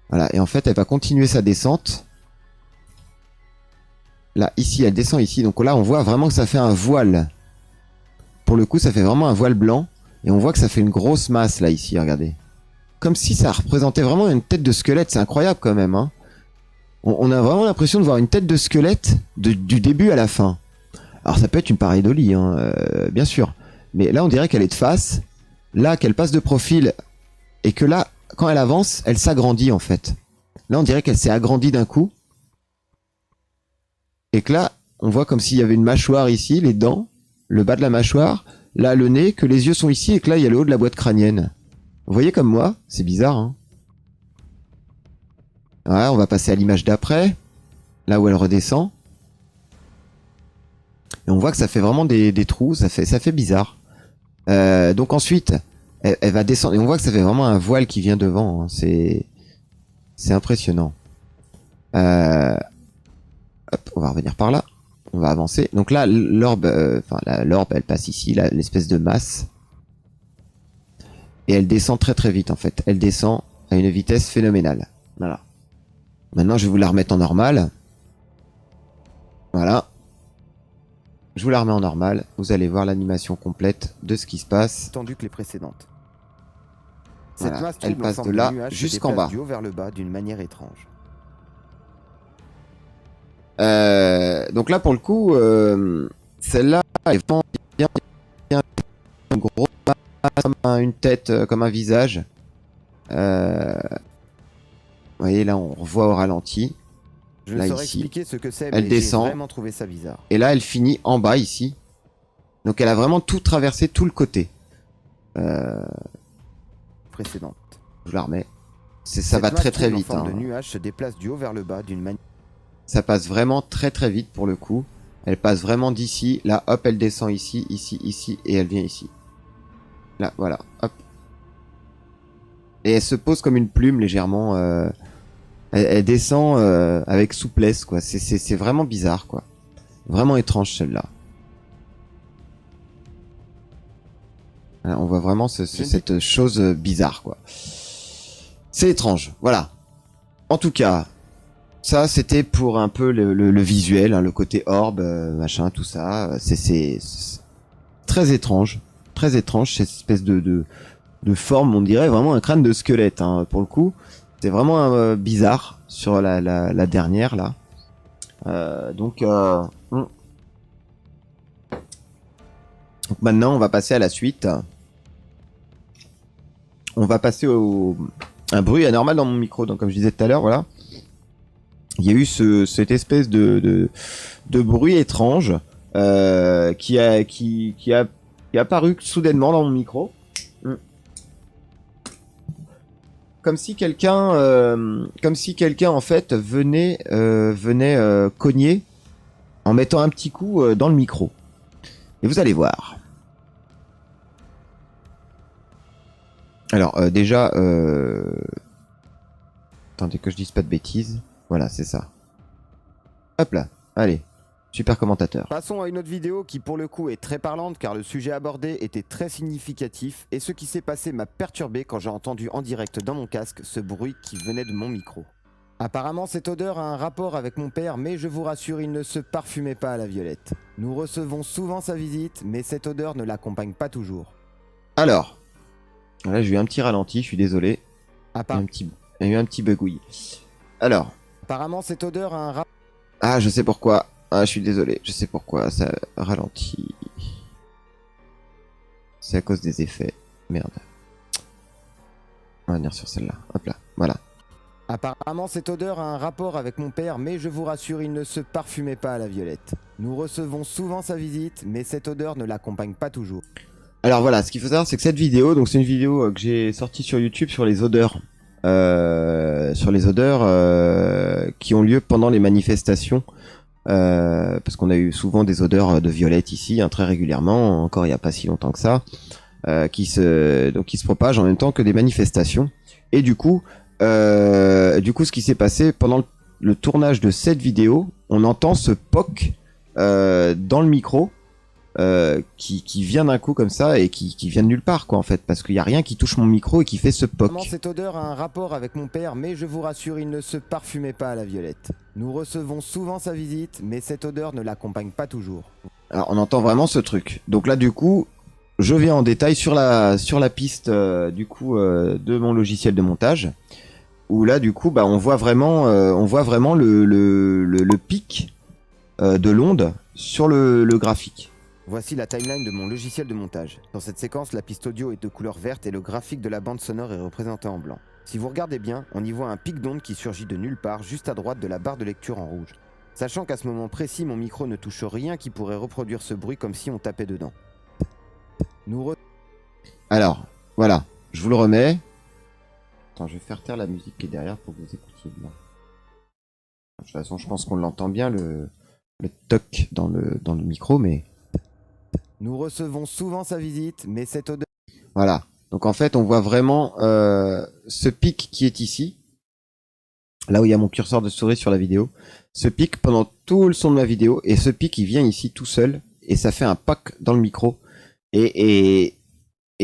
Voilà. Et en fait, elle va continuer sa descente. Là, ici, elle descend ici. Donc là, on voit vraiment que ça fait un voile. Pour le coup, ça fait vraiment un voile blanc. Et on voit que ça fait une grosse masse là, ici. Regardez. Comme si ça représentait vraiment une tête de squelette. C'est incroyable quand même. Hein. On a vraiment l'impression de voir une tête de squelette du début à la fin. Alors ça peut être une pareidolie, hein, bien sûr. Mais là, on dirait qu'elle est de face. Là, qu'elle passe de profil. Et que là, quand elle avance, elle s'agrandit en fait. Là, on dirait qu'elle s'est agrandie d'un coup. Et que là, on voit comme s'il y avait une mâchoire ici, les dents, le bas de la mâchoire. Là, le nez, que les yeux sont ici. Et que là, il y a le haut de la boîte crânienne. Vous voyez comme moi? C'est bizarre, hein. Voilà, on va passer à l'image d'après. Là où elle redescend. Et on voit que ça fait vraiment des trous, ça fait bizarre. Donc ensuite, elle va descendre. Et on voit que ça fait vraiment un voile qui vient devant. Hein. C'est impressionnant. Hop, on va revenir par là. On va avancer. Donc là, l'orbe, elle passe ici, l'espèce de masse. Et elle descend très très vite en fait. Elle descend à une vitesse phénoménale. Voilà. Maintenant, je vais vous la remettre en normal. Voilà. Je vous la remets en normal, vous allez voir l'animation complète de ce qui se passe. Tendu que les précédentes. Voilà, masse elle passe de là jusqu'en bas. Du haut vers le bas d'une manière étrange. Donc là pour le coup, celle-là est vraiment bien une grosse masse, comme une tête, comme un visage. Vous voyez là on revoit au ralenti. Je ne saurais expliquer ce que c'est, elle descend. J'ai vraiment trouvé ça bizarre. Et là, elle finit en bas ici. Donc, elle a vraiment tout traversé, tout le côté. Précédente. Je la remets. Ça va très très vite. Hein. De nuage se déplace du haut vers le bas d'une manière. Ça passe vraiment très très vite pour le coup. Elle passe vraiment d'ici. Là, hop, elle descend ici, ici, ici, et elle vient ici. Là, voilà. Hop. Et elle se pose comme une plume légèrement. Elle descend avec souplesse, quoi. C'est vraiment bizarre, quoi. Vraiment étrange, celle-là. On voit vraiment cette chose bizarre, quoi. C'est étrange, voilà. En tout cas, ça, c'était pour un peu le visuel, hein, le côté orbe, machin, tout ça. C'est très étrange. Très étrange, cette espèce de forme, on dirait vraiment un crâne de squelette, hein, pour le coup. C'est vraiment bizarre sur la dernière là. Donc maintenant on va passer à la suite. On va passer un bruit anormal dans mon micro. Donc comme je disais tout à l'heure, voilà. Il y a eu cette espèce de bruit étrange qui a apparu soudainement dans mon micro. Comme si quelqu'un en fait venait cogner en mettant un petit coup dans le micro. Et vous allez voir. Alors, déjà, attendez que je dise pas de bêtises. Voilà, c'est ça. Hop là, allez, super commentateur. Passons à une autre vidéo qui pour le coup est très parlante car le sujet abordé était très significatif et ce qui s'est passé m'a perturbé quand j'ai entendu en direct dans mon casque ce bruit qui venait de mon micro. Apparemment cette odeur a un rapport avec mon père mais je vous rassure il ne se parfumait pas à la violette. Nous recevons souvent sa visite mais cette odeur ne l'accompagne pas toujours. Alors, là j'ai eu un petit ralenti, je suis désolé. Il y a eu un petit bugouille. Alors. Apparemment cette odeur a un rapport... Ah, je sais pourquoi. Ah, je suis désolé, je sais pourquoi ça ralentit. C'est à cause des effets. Merde. On va venir sur celle-là. Hop là, voilà. Apparemment cette odeur a un rapport avec mon père mais je vous rassure il ne se parfumait pas à la violette. Nous recevons souvent sa visite mais cette odeur ne l'accompagne pas toujours. Alors voilà, ce qu'il faut savoir c'est que cette vidéo, donc c'est une vidéo que j'ai sortie sur YouTube sur les odeurs. Qui ont lieu pendant les manifestations. Parce qu'on a eu souvent des odeurs de violette ici, hein, très régulièrement, encore il n'y a pas si longtemps que ça, qui se propagent en même temps que des manifestations. Et du coup, ce qui s'est passé pendant le tournage de cette vidéo, on entend ce POC dans le micro qui vient d'un coup comme ça et qui vient de nulle part quoi en fait, parce qu'il n'y a rien qui touche mon micro et qui fait ce POC. Cette odeur a un rapport avec mon père mais je vous rassure il ne se parfumait pas à la violette. Nous recevons souvent sa visite mais cette odeur ne l'accompagne pas toujours. Alors on entend vraiment ce truc. Donc là du coup, je viens en détail sur la piste de mon logiciel de montage, où là du coup on voit vraiment le pic de l'onde sur le graphique. Voici la timeline de mon logiciel de montage. Dans cette séquence, la piste audio est de couleur verte et le graphique de la bande sonore est représenté en blanc. Si vous regardez bien, on y voit un pic d'onde qui surgit de nulle part juste à droite de la barre de lecture en rouge. Sachant qu'à ce moment précis, mon micro ne touche rien qui pourrait reproduire ce bruit comme si on tapait dedans. Alors, voilà, je vous le remets. Attends, je vais faire taire la musique qui est derrière pour que vous écoutiez bien. De toute façon, je pense qu'on l'entend bien, le toc dans le micro, mais... Nous recevons souvent sa visite, mais cette odeur... Voilà, donc en fait, on voit vraiment ce pic qui est ici. Là où il y a mon curseur de souris sur la vidéo. Ce pic pendant tout le son de ma vidéo, et ce pic, il vient ici tout seul, et ça fait un POC dans le micro. Et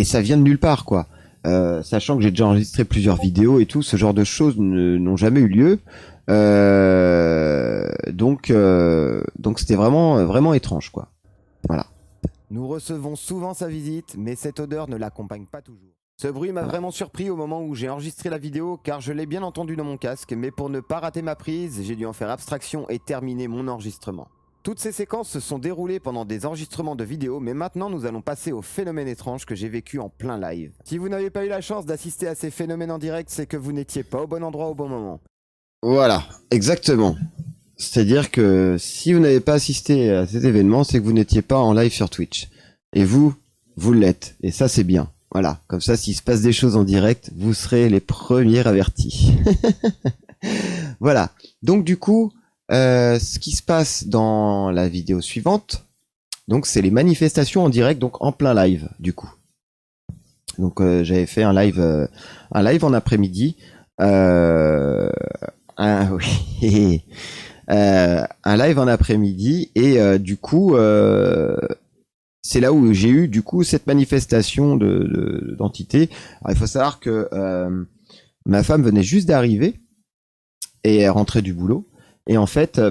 ça vient de nulle part, quoi. Sachant que j'ai déjà enregistré plusieurs vidéos et tout, ce genre de choses n'ont jamais eu lieu. Donc c'était vraiment étrange, quoi. Voilà. Nous recevons souvent sa visite, mais cette odeur ne l'accompagne pas toujours. Ce bruit m'a vraiment surpris au moment où j'ai enregistré la vidéo, car je l'ai bien entendu dans mon casque, mais pour ne pas rater ma prise, j'ai dû en faire abstraction et terminer mon enregistrement. Toutes ces séquences se sont déroulées pendant des enregistrements de vidéos, mais maintenant nous allons passer au phénomène étrange que j'ai vécu en plein live. Si vous n'avez pas eu la chance d'assister à ces phénomènes en direct, c'est que vous n'étiez pas au bon endroit au bon moment. Voilà, exactement. C'est-à-dire que si vous n'avez pas assisté à cet événement, c'est que vous n'étiez pas en live sur Twitch. Et vous l'êtes. Et ça, c'est bien. Voilà. Comme ça, s'il se passe des choses en direct, vous serez les premiers avertis. Voilà. Donc, du coup, ce qui se passe dans la vidéo suivante, donc, c'est les manifestations en direct, donc en plein live, du coup. Donc, j'avais fait un live en après-midi. Oui. Un live en après-midi et du coup c'est là où j'ai eu du coup cette manifestation d'entité. Alors il faut savoir que ma femme venait juste d'arriver et elle rentrait du boulot et en fait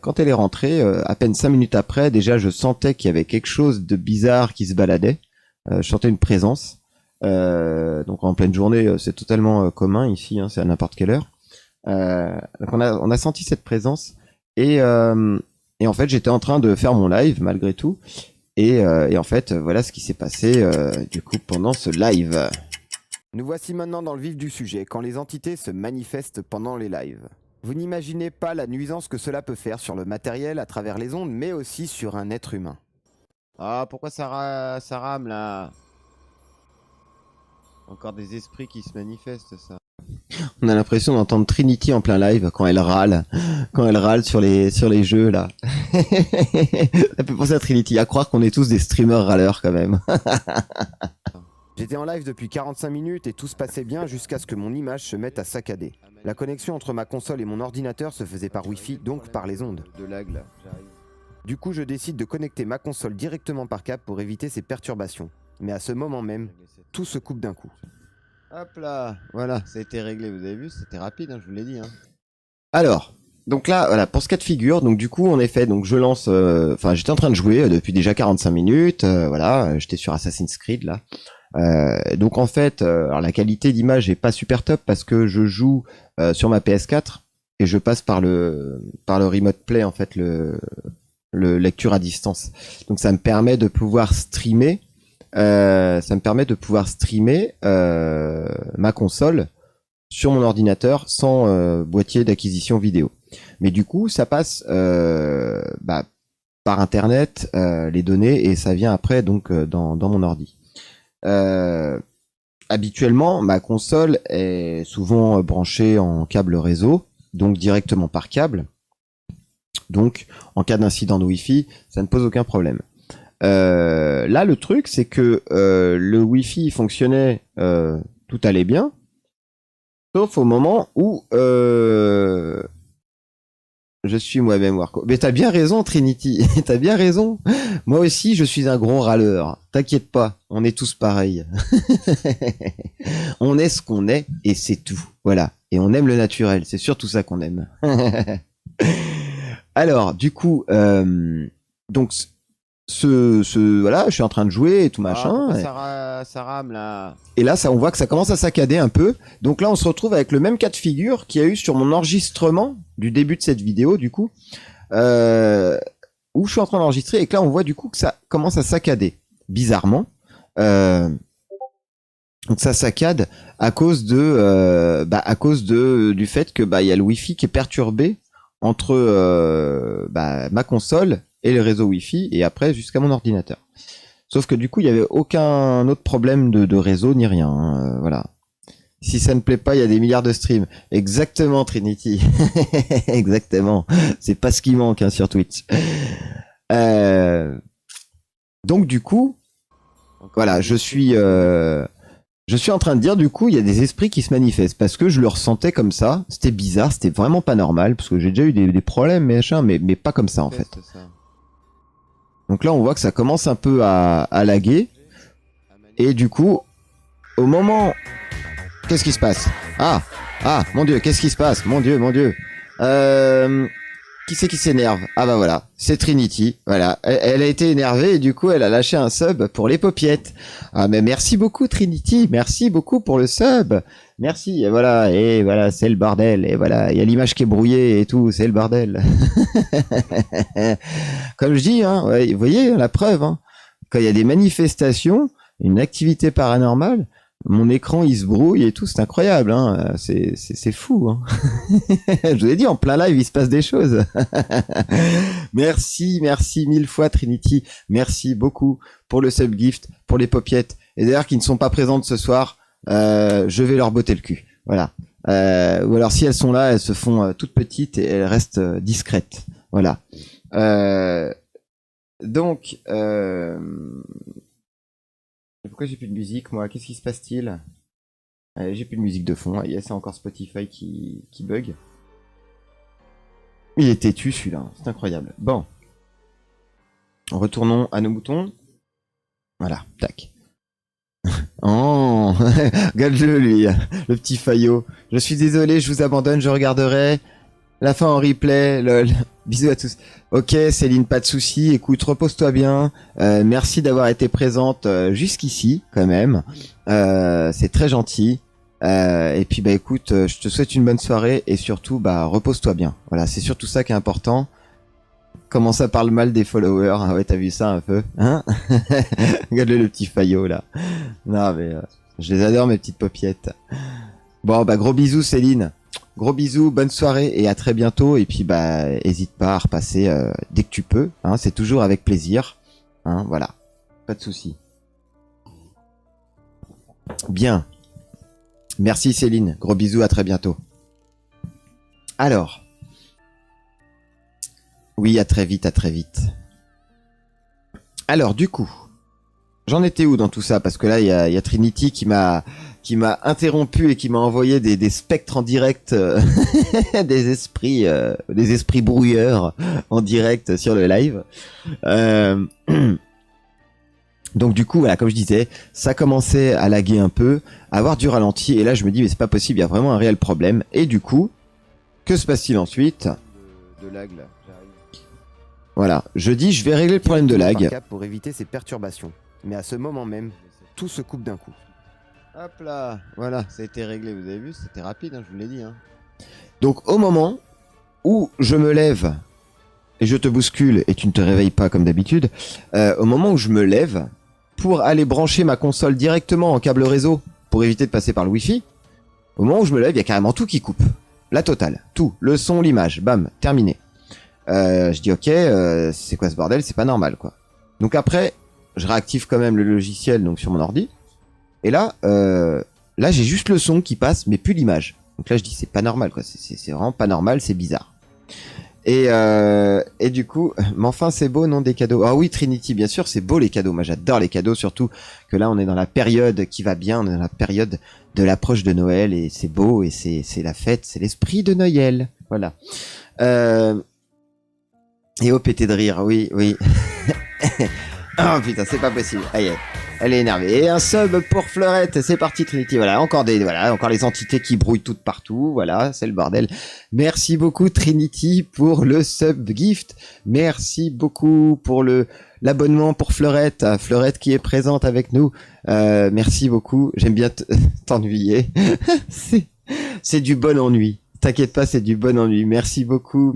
quand elle est rentrée à peine 5 minutes après, déjà je sentais qu'il y avait quelque chose de bizarre qui se baladait. Je sentais une présence. Donc en pleine journée c'est totalement commun ici, hein, c'est à n'importe quelle heure. Donc on a senti cette présence et en fait j'étais en train de faire mon live malgré tout et en fait voilà ce qui s'est passé du coup pendant ce live. Nous voici maintenant dans le vif du sujet, quand les entités se manifestent pendant les lives. Vous n'imaginez pas la nuisance que cela peut faire sur le matériel à travers les ondes, mais aussi sur un être humain. Ah, pourquoi ça rame là? Encore des esprits qui se manifestent, ça. On a l'impression d'entendre Trinity en plein live quand elle râle sur les jeux là. Ça peut penser à Trinity, à croire qu'on est tous des streamers râleurs quand même. J'étais en live depuis 45 minutes et tout se passait bien jusqu'à ce que mon image se mette à saccader. La connexion entre ma console et mon ordinateur se faisait par Wi-Fi, donc par les ondes. De lag là, j'arrive. Du coup, je décide de connecter ma console directement par câble pour éviter ces perturbations. Mais à ce moment même, tout se coupe d'un coup. Hop là, voilà, ça a été réglé, vous avez vu, c'était rapide, hein, je vous l'ai dit. Hein. Alors, donc là, voilà, pour ce cas de figure, donc du coup, en effet, donc je lance, enfin, j'étais en train de jouer depuis déjà 45 minutes, voilà, j'étais sur Assassin's Creed là. Donc en fait, alors la qualité d'image est pas super top parce que je joue sur ma PS4 et je passe par le Remote Play en fait, le lecture à distance. Donc ça me permet de pouvoir streamer. Ma console sur mon ordinateur sans boîtier d'acquisition vidéo. Mais du coup, ça passe par internet les données et ça vient après donc dans mon ordi. Habituellement, ma console est souvent branchée en câble réseau, donc directement par câble. Donc, en cas d'incident de Wi-Fi, ça ne pose aucun problème. Là, le truc, c'est que le Wi-Fi fonctionnait, tout allait bien, sauf au moment où je suis moi-même Warco. Mais t'as bien raison, Trinity. T'as bien raison. Moi aussi, je suis un gros râleur. T'inquiète pas, on est tous pareils. On est ce qu'on est et c'est tout. Voilà. Et on aime le naturel. C'est surtout ça qu'on aime. Alors, du coup, donc voilà, je suis en train de jouer et tout machin. Ça rame là. Et là, on voit que ça commence à saccader un peu. Donc là, on se retrouve avec le même cas de figure qu'il y a eu sur mon enregistrement du début de cette vidéo, du coup, où je suis en train d'enregistrer et que là, on voit du coup que ça commence à saccader, bizarrement. Donc ça saccade à cause du fait que il y a le Wi-Fi qui est perturbé entre ma console et le réseau Wi-Fi et après jusqu'à mon ordinateur. Sauf que du coup, il n'y avait aucun autre problème de réseau ni rien. Hein, voilà. Si ça ne plaît pas, il y a des milliards de streams. Exactement, Trinity. Exactement. C'est pas ce qui manque hein, sur Twitch. Donc du coup, voilà, je suis en train de dire, du coup, il y a des esprits qui se manifestent parce que je le ressentais comme ça. C'était bizarre, c'était vraiment pas normal parce que j'ai déjà eu des problèmes, mais pas comme ça en fait. Donc là, on voit que ça commence un peu à laguer. Et du coup, au moment... Qu'est-ce qui se passe? Ah, mon Dieu, qu'est-ce qui se passe? Mon Dieu. Qui c'est qui s'énerve? Ah bah voilà, c'est Trinity. Voilà, elle a été énervée et du coup, elle a lâché un sub pour les paupiettes. Ah mais merci beaucoup Trinity, merci beaucoup pour le sub. Merci, et voilà, c'est le bordel. Et voilà, il y a l'image qui est brouillée et tout, c'est le bordel. Comme je dis, hein, ouais, vous voyez la preuve. Hein, quand il y a des manifestations, une activité paranormale, mon écran il se brouille et tout, c'est incroyable. Hein, c'est fou. Hein. Je vous ai dit, en plein live, il se passe des choses. Merci 1000 fois Trinity. Merci beaucoup pour le subgift, pour les popiettes. Et d'ailleurs, qui ne sont pas présentes ce soir, je vais leur botter le cul. Voilà. Ou alors si elles sont là, elles se font toutes petites et elles restent discrètes. Voilà. Donc, pourquoi j'ai plus de musique, moi? Qu'est-ce qui se passe-t-il? J'ai plus de musique de fond. Yes, c'est encore Spotify qui bug. Il est têtu celui-là, c'est incroyable. Bon. Retournons à nos moutons. Voilà, tac. Oh, regarde-le lui, le petit faillot. Je suis désolé, je vous abandonne, je regarderai la fin en replay. Lol. Bisous à tous. Ok, Céline, pas de souci. Écoute, repose-toi bien. Merci d'avoir été présente jusqu'ici, quand même. C'est très gentil. Et puis, écoute, je te souhaite une bonne soirée et surtout, repose-toi bien. Voilà, c'est surtout ça qui est important. Comment ça parle mal des followers? Ah ouais, t'as vu ça un peu, hein? Regarde-le, le petit faillot là. Non mais je les adore mes petites paupiettes. Bon gros bisous Céline. Gros bisous, bonne soirée et à très bientôt. Et puis hésite pas à repasser dès que tu peux. Hein, c'est toujours avec plaisir. Hein, voilà, pas de souci. Bien. Merci Céline. Gros bisous, à très bientôt. Alors. Oui, à très vite, à très vite. Alors du coup, j'en étais où dans tout ça? Parce que là, il y a Trinity qui m'a interrompu et qui m'a envoyé des spectres en direct, des esprits brouilleurs en direct sur le live. Euh, Donc du coup, voilà, comme je disais, ça commençait à laguer un peu, à avoir du ralenti, et là je me dis mais c'est pas possible, il y a vraiment un réel problème. Et du coup, que se passe-t-il ensuite? De lag là, j'arrive. Voilà, je dis je vais régler le problème de lag. Pour éviter ces perturbations. Mais à ce moment même, tout se coupe d'un coup. Hop là, voilà, ça a été réglé, vous avez vu, c'était rapide, hein, je vous l'ai dit. Hein. Donc au moment où je me lève et je te bouscule et tu ne te réveilles pas comme d'habitude, au moment où je me lève pour aller brancher ma console directement en câble réseau pour éviter de passer par le Wi-Fi, au moment où je me lève, il y a carrément tout qui coupe. La totale, tout, le son, l'image, bam, terminé. Je dis ok, c'est quoi ce bordel, c'est pas normal quoi. Donc après, je réactive quand même le logiciel donc sur mon ordi. Et là, là j'ai juste le son qui passe, mais plus l'image. Donc là je dis c'est pas normal quoi, c'est vraiment pas normal, c'est bizarre. Et du coup, mais enfin c'est beau non des cadeaux. Ah oui Trinity, bien sûr c'est beau les cadeaux. Moi j'adore les cadeaux, surtout que là on est dans la période qui va bien, on est dans la période de l'approche de Noël et c'est beau et c'est la fête, c'est l'esprit de Noël. Voilà. Et oh pété de rire, oui, oui. Oh putain, c'est pas possible. Aïe, elle est énervée. Et un sub pour Fleurette, c'est parti Trinity. Voilà, encore les entités qui brouillent toutes partout. Voilà, c'est le bordel. Merci beaucoup Trinity pour le sub gift. Merci beaucoup pour l'abonnement pour Fleurette. Fleurette qui est présente avec nous. Merci beaucoup. J'aime bien t'ennuyer. c'est du bon ennui. T'inquiète pas, c'est du bon ennui. Merci beaucoup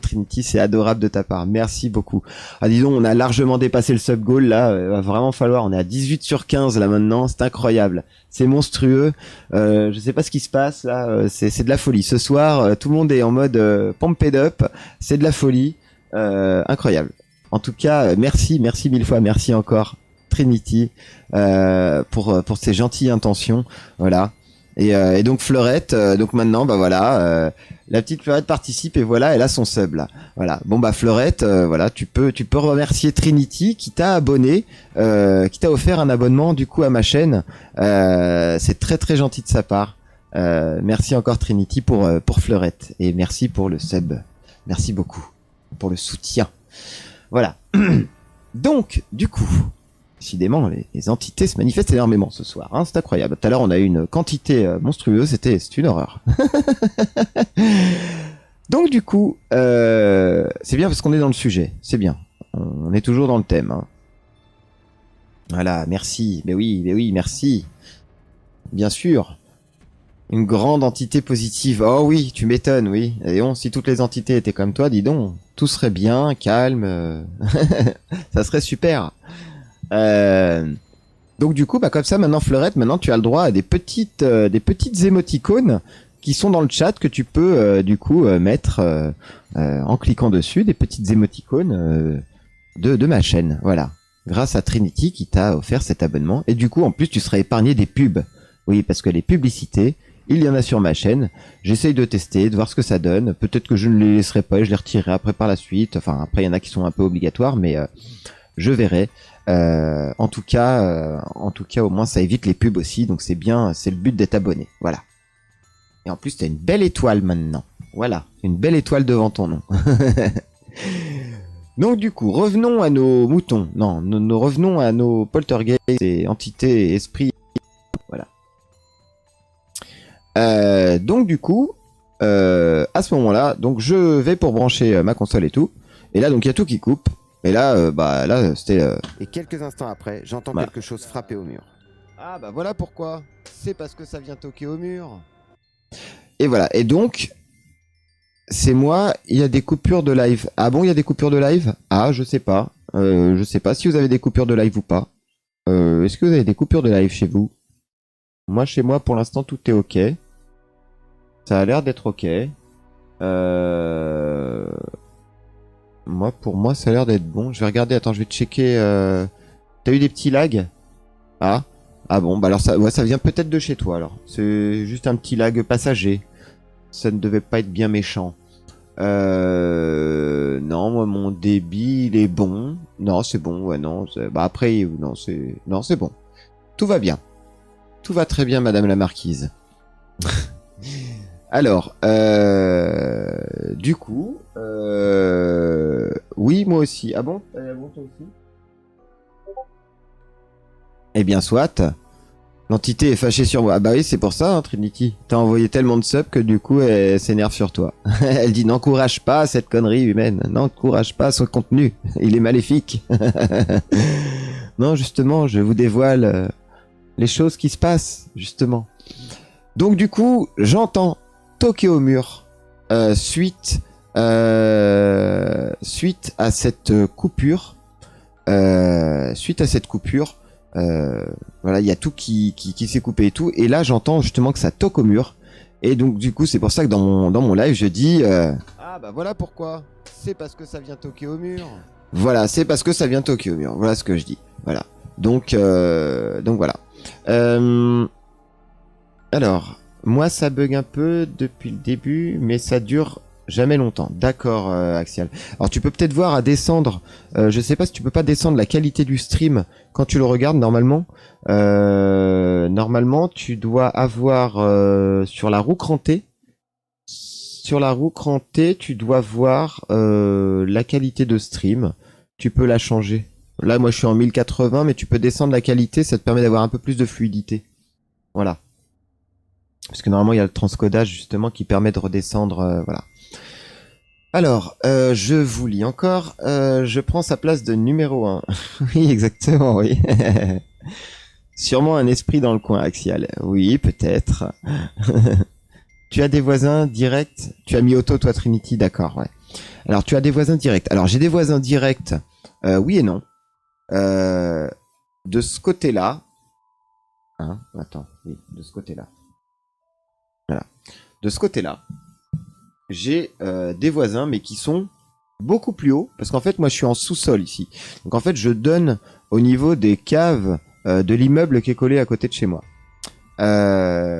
Trinity, c'est adorable de ta part. Merci beaucoup. Ah dis donc, on a largement dépassé le sub goal là, va vraiment falloir, on est à 18 sur 15 là maintenant, c'est incroyable. C'est monstrueux. Je sais pas ce qui se passe là, c'est de la folie. Ce soir, tout le monde est en mode pumped up, c'est de la folie. Incroyable. En tout cas, merci mille fois, merci encore Trinity pour ces gentilles intentions. Voilà. Et donc Fleurette, donc maintenant bah voilà, la petite Fleurette participe et voilà, elle a son sub là. Voilà. Bon bah Fleurette, voilà, tu peux remercier Trinity qui t'a abonné, qui t'a offert un abonnement du coup à ma chaîne. C'est très très gentil de sa part. Merci encore Trinity pour Fleurette et merci pour le sub. Merci beaucoup pour le soutien. Voilà. Donc du coup. Décidément, les entités se manifestent énormément ce soir. Hein, c'est incroyable. Tout à l'heure, on a eu une quantité monstrueuse. C'est une horreur. Donc, du coup, c'est bien parce qu'on est dans le sujet. C'est bien. On est toujours dans le thème. Hein. Voilà, merci. Mais oui, merci. Bien sûr. Une grande entité positive. Oh oui, tu m'étonnes, oui. Et si toutes les entités étaient comme toi, dis donc, tout serait bien, calme. Ça serait super. Donc du coup, bah comme ça, maintenant Fleurette, maintenant tu as le droit à des petites émoticônes qui sont dans le chat que tu peux du coup mettre en cliquant dessus, des petites émoticônes de ma chaîne, voilà. Grâce à Trinity qui t'a offert cet abonnement et du coup en plus tu seras épargné des pubs. Oui, parce que les publicités, il y en a sur ma chaîne. J'essaye de tester, de voir ce que ça donne. Peut-être que je ne les laisserai pas et je les retirerai après par la suite. Enfin après il y en a qui sont un peu obligatoires, mais je verrai. En tout cas, au moins ça évite les pubs aussi, donc c'est bien, c'est le but d'être abonné, voilà. Et en plus, t'as une belle étoile maintenant, voilà, une belle étoile devant ton nom. Donc du coup, revenons à nos moutons, non, nous revenons à nos poltergeists et entités et esprits, voilà. Donc du coup, à ce moment-là, donc je vais pour brancher ma console et tout, et là donc il y a tout qui coupe. Et là, là, c'était... Et quelques instants après, j'entends quelque chose frapper au mur. Ah bah voilà pourquoi. C'est parce que ça vient toquer au mur. Et voilà. Et donc, c'est moi, il y a des coupures de live. Ah bon, il y a des coupures de live? Ah, je sais pas. Je sais pas si vous avez des coupures de live ou pas. Est-ce que vous avez des coupures de live chez vous? Moi, chez moi, pour l'instant, tout est ok. Ça a l'air d'être ok. Pour moi, ça a l'air d'être bon. Je vais regarder, attends, je vais checker. T'as eu des petits lags? Ah bon, bah alors ça vient peut-être de chez toi alors. C'est juste un petit lag passager. Ça ne devait pas être bien méchant. Non, moi mon débit il est bon. Non, c'est bon. Ouais, non. Bah après, non, c'est bon. Tout va bien. Tout va très bien, Madame la Marquise. Alors, du coup, oui, moi aussi. Ah bon? Bon, toi aussi? Eh bien, soit. L'entité est fâchée sur moi. Ah bah oui, c'est pour ça, hein, Trinity. T'as envoyé tellement de subs que du coup, elle s'énerve sur toi. Elle dit, n'encourage pas cette connerie humaine. N'encourage pas ce contenu. Il est maléfique. Non, justement, je vous dévoile les choses qui se passent, justement. Donc du coup, j'entends toquer au mur suite à cette coupure. Voilà, il y a tout qui s'est coupé et tout. Et là, j'entends justement que ça toque au mur. Et donc du coup, c'est pour ça que dans mon live, je dis ah bah voilà pourquoi. C'est parce que ça vient toquer au mur. Voilà, c'est parce que ça vient toquer au mur. Voilà ce que je dis. Voilà. Donc voilà. Alors, moi ça bug un peu depuis le début, mais ça dure jamais longtemps. D'accord, Axial. Alors tu peux peut-être voir à descendre. Je sais pas si tu peux pas descendre la qualité du stream quand tu le regardes normalement. Normalement, tu dois avoir sur la roue crantée. Sur la roue crantée, tu dois voir la qualité de stream. Tu peux la changer. Là, moi, je suis en 1080, mais tu peux descendre la qualité. Ça te permet d'avoir un peu plus de fluidité. Voilà. Parce que normalement, il y a le transcodage justement qui permet de redescendre. Voilà. Alors, je vous lis encore. Je prends sa place de numéro 1. Oui, exactement, oui. Sûrement un esprit dans le coin, Axial. Oui, peut-être. Tu as des voisins directs. Tu as mis auto, toi, Trinity, d'accord, ouais. Alors, tu as des voisins directs. Alors, j'ai des voisins directs, oui et non. De ce côté-là. Hein, attends, oui, de ce côté-là. Voilà. De ce côté-là, j'ai des voisins, mais qui sont beaucoup plus hauts, parce qu'en fait, moi, je suis en sous-sol ici. Donc, en fait, je donne au niveau des caves de l'immeuble qui est collé à côté de chez moi.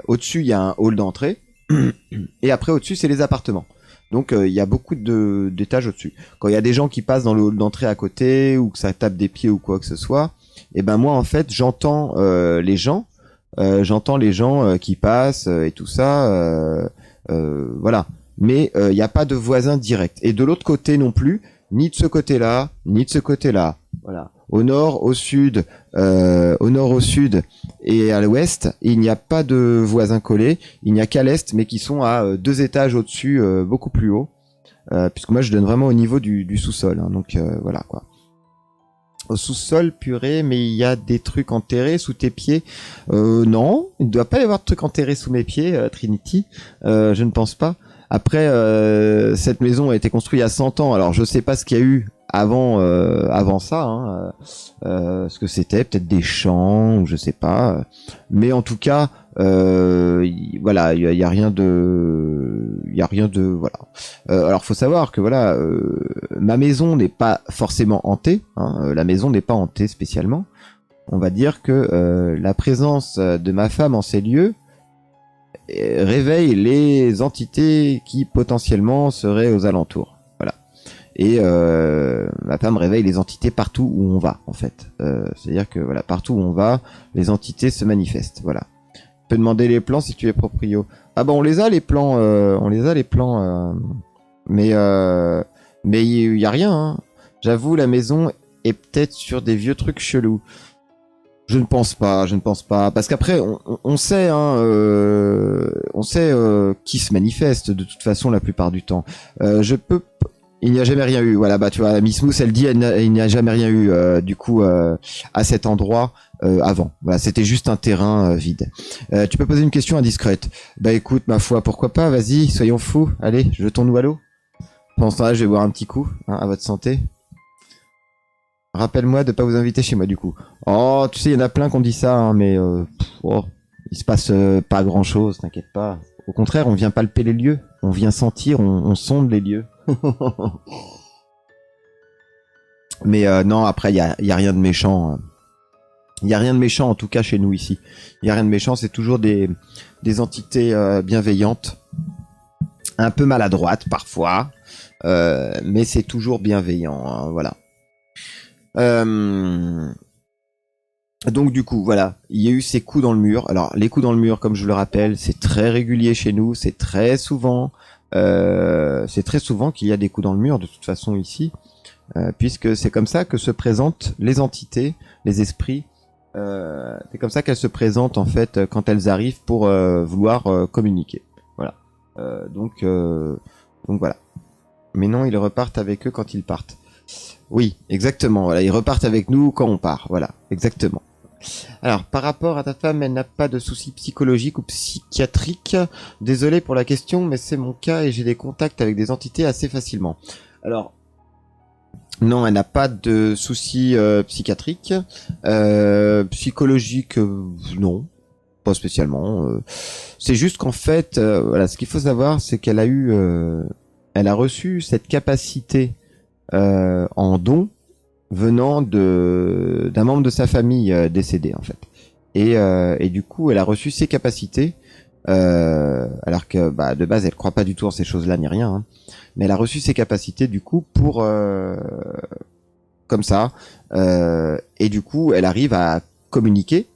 Au-dessus, il y a un hall d'entrée, et après, au-dessus, c'est les appartements. Donc, il y a beaucoup d'étages au-dessus. Quand il y a des gens qui passent dans le hall d'entrée à côté, ou que ça tape des pieds ou quoi que ce soit, et ben moi, en fait, j'entends les gens. J'entends les gens qui passent et tout ça. Voilà. Mais il n'y a pas de voisin direct. Et de l'autre côté non plus, ni de ce côté-là, ni de ce côté-là. Voilà. Au nord, au sud et à l'ouest, il n'y a pas de voisins collés. Il n'y a qu'à l'est, mais qui sont à 2 étages au-dessus, beaucoup plus haut. Puisque moi, je donne vraiment au niveau du sous-sol. Hein, donc voilà quoi. Au sous-sol, purée, mais il y a des trucs enterrés sous tes pieds. Non, il ne doit pas y avoir de trucs enterrés sous mes pieds, Trinity. Je ne pense pas. Après, cette maison a été construite il y a 100 ans. Alors, je sais pas ce qu'il y a eu avant ça. Hein, ce que c'était, peut-être des champs, ou je sais pas. Mais en tout cas, voilà, il y a rien de, voilà. Alors, faut savoir que voilà, ma maison n'est pas forcément hantée. Hein, la maison n'est pas hantée spécialement. On va dire que la présence de ma femme en ces lieux réveille les entités qui potentiellement seraient aux alentours. Voilà. Et ma femme réveille les entités partout où on va, en fait. C'est-à-dire que voilà, partout où on va, les entités se manifestent. Voilà. Tu peux demander les plans si tu es proprio. Ah bah on les a les plans, mais il y a rien. Hein. J'avoue, la maison est peut-être sur des vieux trucs chelous. Je ne pense pas, parce qu'après on sait, hein, qui se manifeste de toute façon la plupart du temps. Il n'y a jamais rien eu. Voilà, bah tu vois, Miss Mousse, elle dit, il n'y a jamais rien eu du coup à cet endroit avant. Voilà, c'était juste un terrain vide. Tu peux poser une question indiscrète. Bah écoute, ma foi, pourquoi pas. Vas-y, soyons fous. Allez, jetons-nous à l'eau. Pendant ce temps-là, je vais boire un petit coup, hein, à votre santé. Rappelle-moi de pas vous inviter chez moi du coup. Oh, tu sais, il y en a plein qui ont dit ça, hein, mais il se passe pas grand-chose, t'inquiète pas. Au contraire, on vient palper les lieux, on vient sentir, on sonde les lieux. Mais non, après, il y a rien de méchant. Il y a rien de méchant, en tout cas chez nous ici. Il y a rien de méchant, c'est toujours des entités bienveillantes, un peu maladroites parfois. mais c'est toujours bienveillant, hein, voilà. Donc du coup, voilà, il y a eu ces coups dans le mur. Alors les coups dans le mur, comme je le rappelle, c'est très régulier chez nous, c'est très souvent qu'il y a des coups dans le mur de toute façon ici, puisque c'est comme ça que se présentent les entités, les esprits. C'est comme ça qu'elles se présentent en fait quand elles arrivent pour vouloir communiquer. Voilà. Donc voilà. Mais non, ils repartent avec eux quand ils partent. Oui, exactement. Voilà, ils repartent avec nous quand on part. Voilà, exactement. Alors, par rapport à ta femme, elle n'a pas de soucis psychologiques ou psychiatriques. Désolé pour la question, mais c'est mon cas et j'ai des contacts avec des entités assez facilement. Alors, non, elle n'a pas de soucis psychiatriques. Psychologiques, non, pas spécialement. C'est juste qu'en fait, voilà, ce qu'il faut savoir, c'est qu'elle elle a reçu cette capacité en don venant d'un membre de sa famille décédé en fait. Et du coup, elle a reçu ces capacités, alors que de base, elle croit pas du tout en ces choses-là ni rien. Hein. Mais elle a reçu ces capacités du coup pour comme ça. Et du coup, elle arrive à communiquer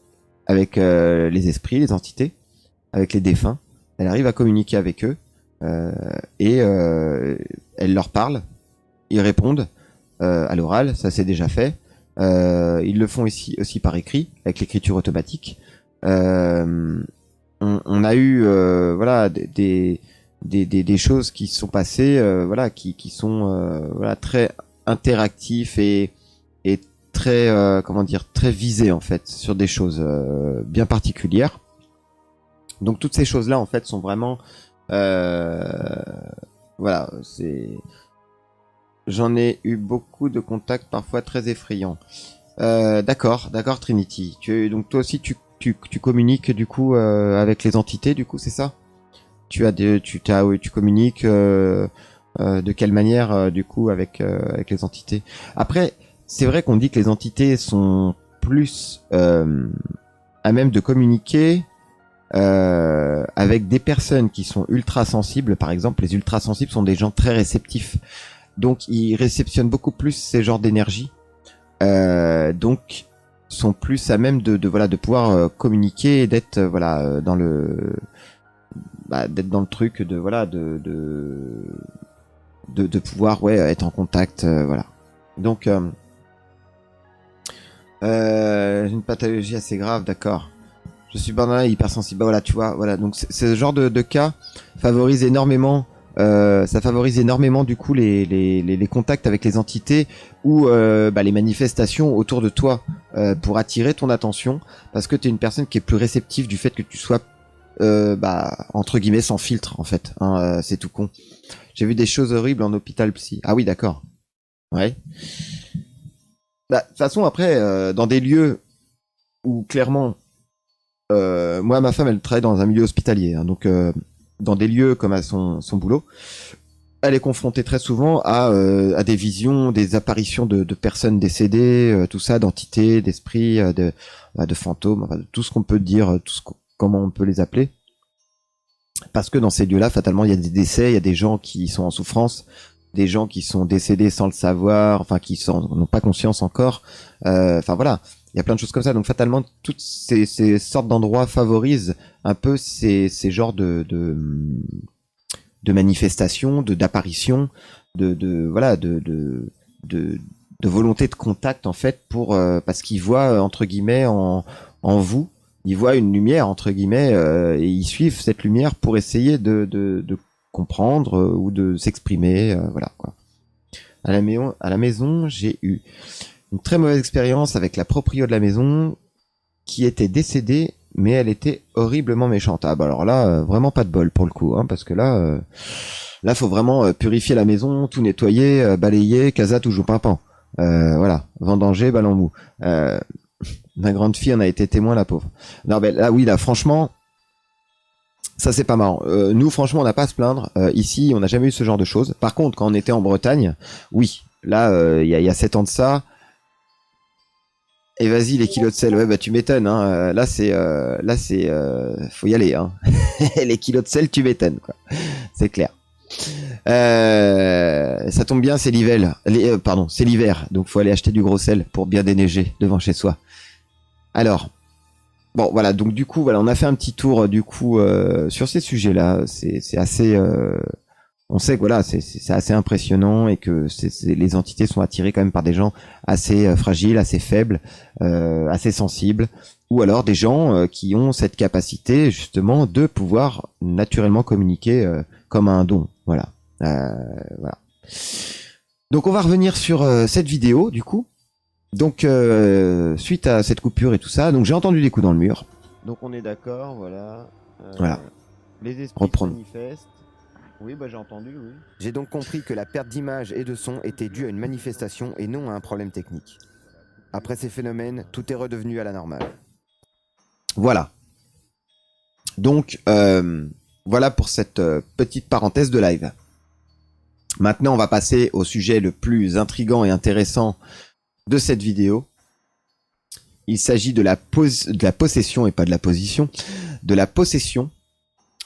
avec les esprits, les entités, avec les défunts. Elle arrive à communiquer avec eux et elle leur parle. Ils répondent à l'oral, ça c'est déjà fait. Ils le font aussi par écrit, avec l'écriture automatique. On a eu voilà des choses qui sont passées, voilà qui sont voilà très interactifs et très comment dire très visées en fait sur des choses bien particulières. Donc toutes ces choses là en fait sont vraiment voilà c'est J'en ai eu beaucoup de contacts, parfois très effrayants. D'accord, Trinity. Donc toi aussi, tu communiques du coup avec les entités, du coup, c'est ça? Tu communiques de quelle manière du coup avec les entités? Après, c'est vrai qu'on dit que les entités sont plus à même de communiquer avec des personnes qui sont ultra sensibles. Par exemple, les ultra sensibles sont des gens très réceptifs. Donc ils réceptionnent beaucoup plus ces genres d'énergie, donc sont plus à même de pouvoir communiquer et d'être dans d'être dans le truc de pouvoir être en contact voilà. Donc j'ai une pathologie assez grave, d'accord. Je suis borderline hypersensible. Voilà, tu vois, voilà. Donc ce genre de cas favorise énormément. Ça favorise énormément du coup les contacts avec les entités ou les manifestations autour de toi pour attirer ton attention parce que tu es une personne qui est plus réceptive du fait que tu sois entre guillemets sans filtre en fait. Hein, c'est tout con. J'ai vu des choses horribles en hôpital psy. Ah oui, d'accord. Ouais. De toute façon après dans des lieux où clairement moi ma femme elle travaille dans un milieu hospitalier hein, donc dans des lieux comme à son boulot, elle est confrontée très souvent à des visions, des apparitions de personnes décédées, tout ça, d'entités, d'esprits, de fantômes, enfin, de tout ce qu'on peut dire, comment on peut les appeler. Parce que dans ces lieux-là, fatalement, il y a des décès, il y a des gens qui sont en souffrance, des gens qui sont décédés sans le savoir, enfin qui n'ont pas conscience encore. Enfin voilà, il y a plein de choses comme ça. Donc fatalement, toutes ces sortes d'endroits favorisent un peu ces genres de manifestations, d'apparitions, de volonté de contact en fait pour parce qu'ils voient entre guillemets en vous, ils voient une lumière entre guillemets et ils suivent cette lumière pour essayer de comprendre ou de s'exprimer, voilà quoi. À la maison, j'ai eu une très mauvaise expérience avec la proprio de la maison qui était décédée, mais elle était horriblement méchante. Ah bah alors là, vraiment pas de bol pour le coup, hein, parce que là faut vraiment purifier la maison, tout nettoyer, balayer, casa toujours pimpant. Voilà, vendanger, ballon mou. Ma grande fille en a été témoin, la pauvre. Non mais là oui, là franchement, ça c'est pas marrant. Nous franchement on n'a pas à se plaindre. Ici on n'a jamais eu ce genre de choses. Par contre quand on était en Bretagne, oui, là il y a 7 ans de ça. Et vas-y les kilos de sel, ouais bah tu m'étonnes. Hein. Là c'est faut y aller. Hein. Les kilos de sel, tu m'étonnes quoi. C'est clair. Ça tombe bien, c'est l'hiver. Pardon, c'est l'hiver, donc faut aller acheter du gros sel pour bien déneiger devant chez soi. Alors, bon, voilà, donc du coup, voilà, on a fait un petit tour du coup sur ces sujets-là. C'est assez, on sait que voilà, c'est assez impressionnant et que les entités sont attirées quand même par des gens assez fragiles, assez faibles, assez sensibles, ou alors des gens qui ont cette capacité justement de pouvoir naturellement communiquer comme un don. Voilà. Voilà. Donc on va revenir sur cette vidéo du coup. Donc suite à cette coupure et tout ça, donc j'ai entendu des coups dans le mur. Donc on est d'accord, voilà. Voilà. Les esprits Reprendre. manifestent. Oui, bah j'ai entendu, oui. J'ai donc compris que la perte d'image et de son était due à une manifestation et non à un problème technique. Après ces phénomènes, tout est redevenu à la normale. Voilà. Donc voilà pour cette petite parenthèse de live. Maintenant, on va passer au sujet le plus intriguant et intéressant de cette vidéo. Il s'agit de la possession et pas de la position, de la possession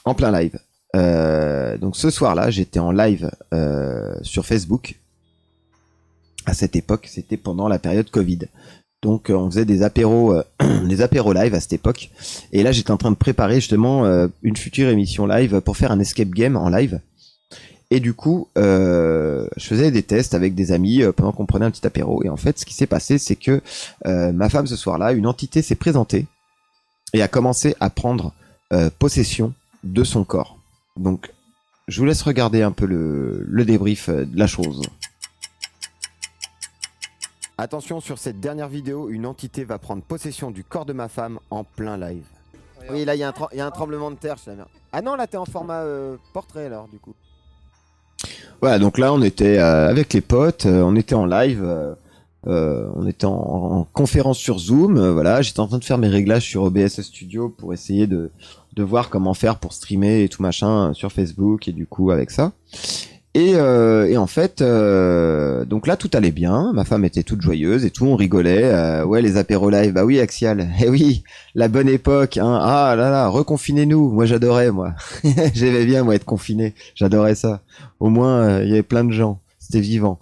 en plein live. Donc ce soir-là, j'étais en live sur Facebook. À cette époque, c'était pendant la période Covid. Donc on faisait des apéros live à cette époque. Et là, j'étais en train de préparer justement une future émission live pour faire un escape game en live. Et du coup, je faisais des tests avec des amis pendant qu'on prenait un petit apéro. Et en fait, ce qui s'est passé, c'est que ma femme, ce soir-là, une entité s'est présentée et a commencé à prendre possession de son corps. Donc, je vous laisse regarder un peu le débrief de la chose. Attention, sur cette dernière vidéo, une entité va prendre possession du corps de ma femme en plein live. Oui, là, il y a un tremblement de terre. Ah non, là, t'es en format portrait, alors, du coup. Voilà, donc là, on était avec les potes, on était en live, on était en conférence sur Zoom, voilà, j'étais en train de faire mes réglages sur OBS Studio pour essayer de voir comment faire pour streamer et tout machin sur Facebook et du coup avec ça. Et en fait, donc là tout allait bien, ma femme était toute joyeuse et tout, on rigolait. Ouais, les apéros live, bah oui Axial, eh oui, la bonne époque, hein. Ah là là, reconfinez-nous, moi j'adorais moi, j'aimais bien moi être confiné, j'adorais ça. Au moins il y avait plein de gens, c'était vivant.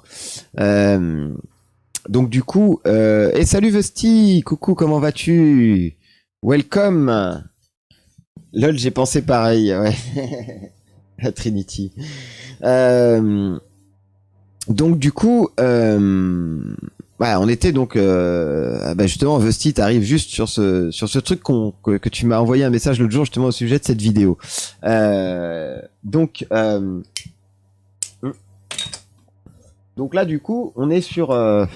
Donc du coup, et salut Vesti, coucou, comment vas-tu? Welcome. Lol, j'ai pensé pareil, ouais. La Trinity. Donc du coup, voilà, on était donc bah justement, Vesti, t'arrives juste sur ce truc que tu m'as envoyé un message l'autre jour justement au sujet de cette vidéo. Donc là du coup, on est sur un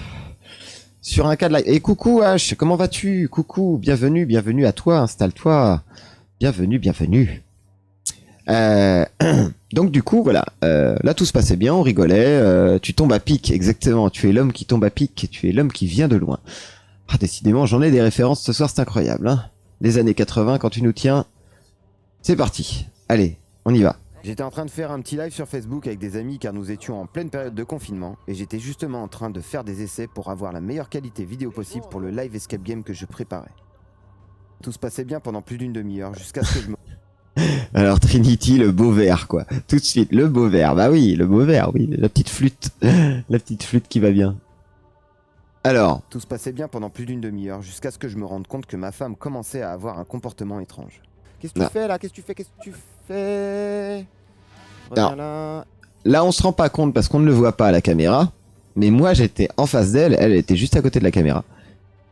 cas de live. Et coucou H, comment vas-tu? Coucou, bienvenue à toi, installe-toi. Bienvenue. Donc du coup voilà, là tout se passait bien, on rigolait, tu tombes à pic, exactement, tu es l'homme qui tombe à pic, tu es l'homme qui vient de loin. Ah décidément j'en ai des références ce soir, c'est incroyable, hein. Les années 80 quand tu nous tiens, c'est parti, allez, on y va. J'étais en train de faire un petit live sur Facebook avec des amis car nous étions en pleine période de confinement et j'étais justement en train de faire des essais pour avoir la meilleure qualité vidéo possible pour le live escape game que je préparais. Tout se passait bien pendant plus d'une demi-heure jusqu'à ce que je me... Alors Trinity, le beau vert quoi, tout de suite, le beau vert, bah oui, le beau vert, oui, la petite flûte qui va bien. Alors, tout se passait bien pendant plus d'une demi-heure jusqu'à ce que je me rende compte que ma femme commençait à avoir un comportement étrange. Qu'est-ce que tu fais là? Qu'est-ce que tu fais? Reviens là, on se rend pas compte parce qu'on ne le voit pas à la caméra, mais moi j'étais en face d'elle, elle était juste à côté de la caméra.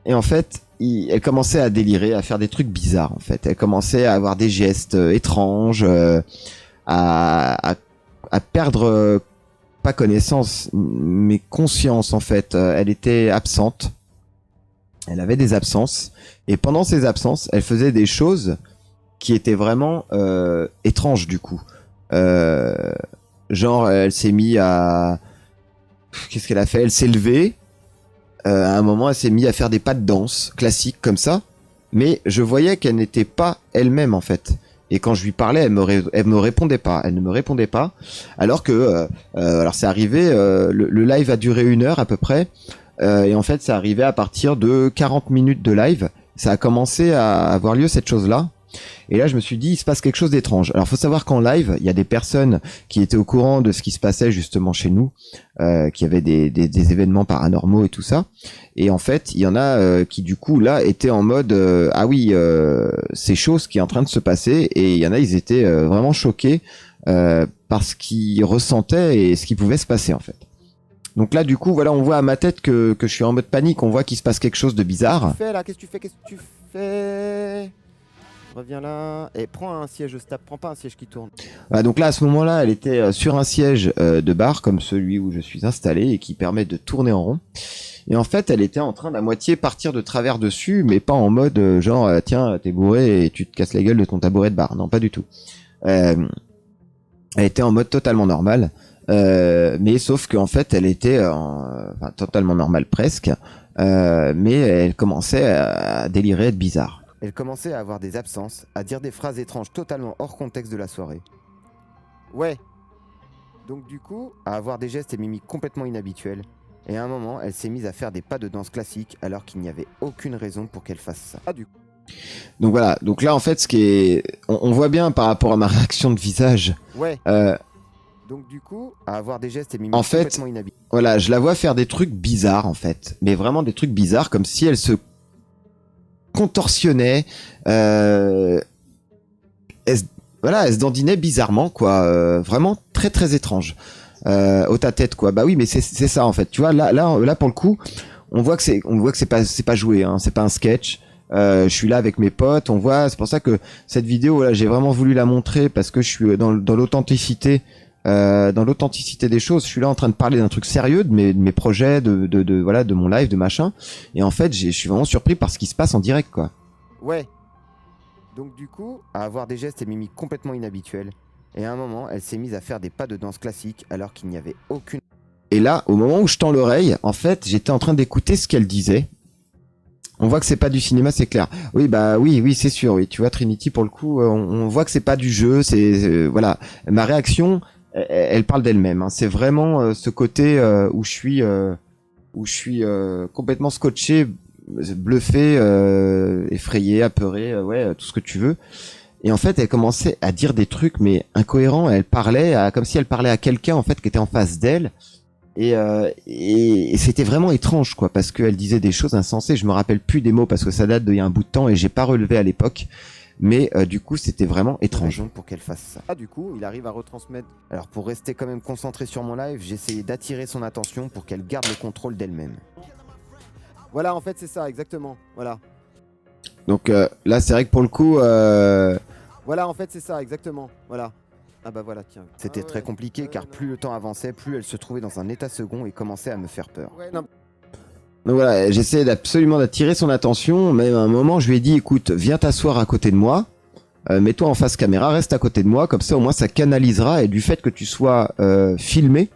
Et en fait, elle commençait à délirer, à faire des trucs bizarres en fait. Elle commençait à avoir des gestes étranges, à perdre pas connaissance, mais conscience en fait. Elle était absente. Elle avait des absences. Et pendant ces absences, elle faisait des choses qui étaient vraiment étranges du coup. Genre, elle s'est mise à... Qu'est-ce qu'elle a fait? Elle s'est levée. À un moment, elle s'est mise à faire des pas de danse classiques comme ça. Mais je voyais qu'elle n'était pas elle-même en fait. Et quand je lui parlais, elle me répondait pas. Elle ne me répondait pas. Alors que, alors c'est arrivé, le live a duré 1 heure à peu près. Et en fait, c'est arrivé à partir de 40 minutes de live. Ça a commencé à avoir lieu cette chose-là. Et là, je me suis dit, il se passe quelque chose d'étrange. Alors, faut savoir qu'en live, il y a des personnes qui étaient au courant de ce qui se passait justement chez nous, qui avaient des événements paranormaux et tout ça. Et en fait, il y en a qui du coup là étaient en mode ah oui, c'est chaud ce qui est en train de se passer. Et il y en a, ils étaient vraiment choqués par ce qu'ils ressentaient et ce qui pouvait se passer en fait. Donc là, du coup, voilà, on voit à ma tête que je suis en mode panique. On voit qu'il se passe quelque chose de bizarre. Qu'est-ce que tu fais là? Qu'est-ce que tu fais? Reviens là. Et prends un siège stable. Prends pas un siège qui tourne. Voilà, donc là, à ce moment-là, elle était sur un siège de bar comme celui où je suis installé et qui permet de tourner en rond. Et en fait, elle était en train d'à moitié partir de travers dessus, mais pas en mode genre tiens, t'es bourré et tu te casses la gueule de ton tabouret de bar. Non, pas du tout. Elle était en mode totalement normal. Mais sauf qu'en fait elle était enfin, totalement normale presque, mais elle commençait à délirer, être bizarre. Elle commençait à avoir des absences, à dire des phrases étranges totalement hors contexte de la soirée. Ouais. Donc du coup, à avoir des gestes et mimiques complètement inhabituels. Et à un moment, elle s'est mise à faire des pas de danse classiques alors qu'il n'y avait aucune raison pour qu'elle fasse ça. Ah du coup. Donc voilà, donc là en fait ce qui est... On voit bien par rapport à ma réaction de visage. Ouais. Donc du coup, à avoir des gestes et mimiques en fait, complètement inhabituels. Voilà, je la vois faire des trucs bizarres en fait, mais vraiment des trucs bizarres, comme si elle se contorsionnait, elle se dandinait bizarrement quoi, vraiment très très étrange, au tête quoi. Bah oui, mais c'est ça en fait. Tu vois, là pour le coup, on voit que c'est pas joué, hein, c'est pas un sketch. Je suis là avec mes potes, on voit. C'est pour ça que cette vidéo, là, j'ai vraiment voulu la montrer parce que je suis dans l'authenticité. Dans l'authenticité des choses, je suis là en train de parler d'un truc sérieux, de mes projets, voilà, de mon live, de machin. Et en fait, je suis vraiment surpris par ce qui se passe en direct, quoi. Ouais. Donc du coup, à avoir des gestes et mimiques complètement inhabituels. Et à un moment, elle s'est mise à faire des pas de danse classiques alors qu'il n'y avait aucune... Et là, au moment où je tends l'oreille, en fait, j'étais en train d'écouter ce qu'elle disait. On voit que c'est pas du cinéma, c'est clair. Oui, bah oui, c'est sûr. Oui, tu vois, Trinity, pour le coup, on voit que c'est pas du jeu. C'est voilà, ma réaction... Elle parle d'elle-même. Hein. C'est vraiment ce côté où je suis complètement scotché, bluffé, effrayé, apeuré, ouais, tout ce que tu veux. Et en fait, elle commençait à dire des trucs mais incohérents. Elle parlait comme si elle parlait à quelqu'un en fait qui était en face d'elle. Et c'était vraiment étrange quoi, parce qu'elle disait des choses insensées. Je me rappelle plus des mots parce que ça date d'il y a un bout de temps et j'ai pas relevé à l'époque. Mais du coup, c'était vraiment étrange. Pour qu'elle fasse ça. Ah, du coup, il arrive à retransmettre. Alors, pour rester quand même concentré sur mon live, j'ai essayé d'attirer son attention pour qu'elle garde le contrôle d'elle-même. Voilà, en fait, c'est ça, exactement. Voilà. Donc là, c'est vrai que pour le coup... Voilà, en fait, c'est ça, exactement. Voilà. Ah bah voilà, tiens. C'était très compliqué car plus le temps avançait, plus elle se trouvait dans un état second et commençait à me faire peur. Ouais, non. Donc voilà, j'essayais absolument d'attirer son attention, mais à un moment, je lui ai dit, écoute, viens t'asseoir à côté de moi, mets-toi en face caméra, reste à côté de moi, comme ça au moins ça canalisera, et du fait que tu sois filmé,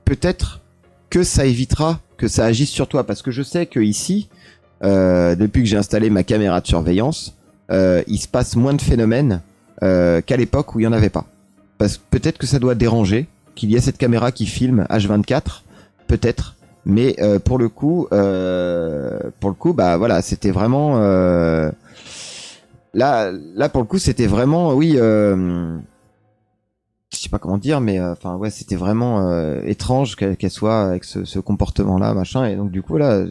peut-être que ça évitera que ça agisse sur toi, parce que je sais que ici, depuis que j'ai installé ma caméra de surveillance, il se passe moins de phénomènes qu'à l'époque où il n'y en avait pas. Parce que peut-être que ça doit déranger, qu'il y ait cette caméra qui filme H24, peut-être. Mais pour le coup, bah voilà, c'était vraiment là pour le coup, c'était vraiment oui, je sais pas comment dire, mais enfin ouais, c'était vraiment étrange qu'elle soit avec ce comportement-là, machin. Et donc du coup là,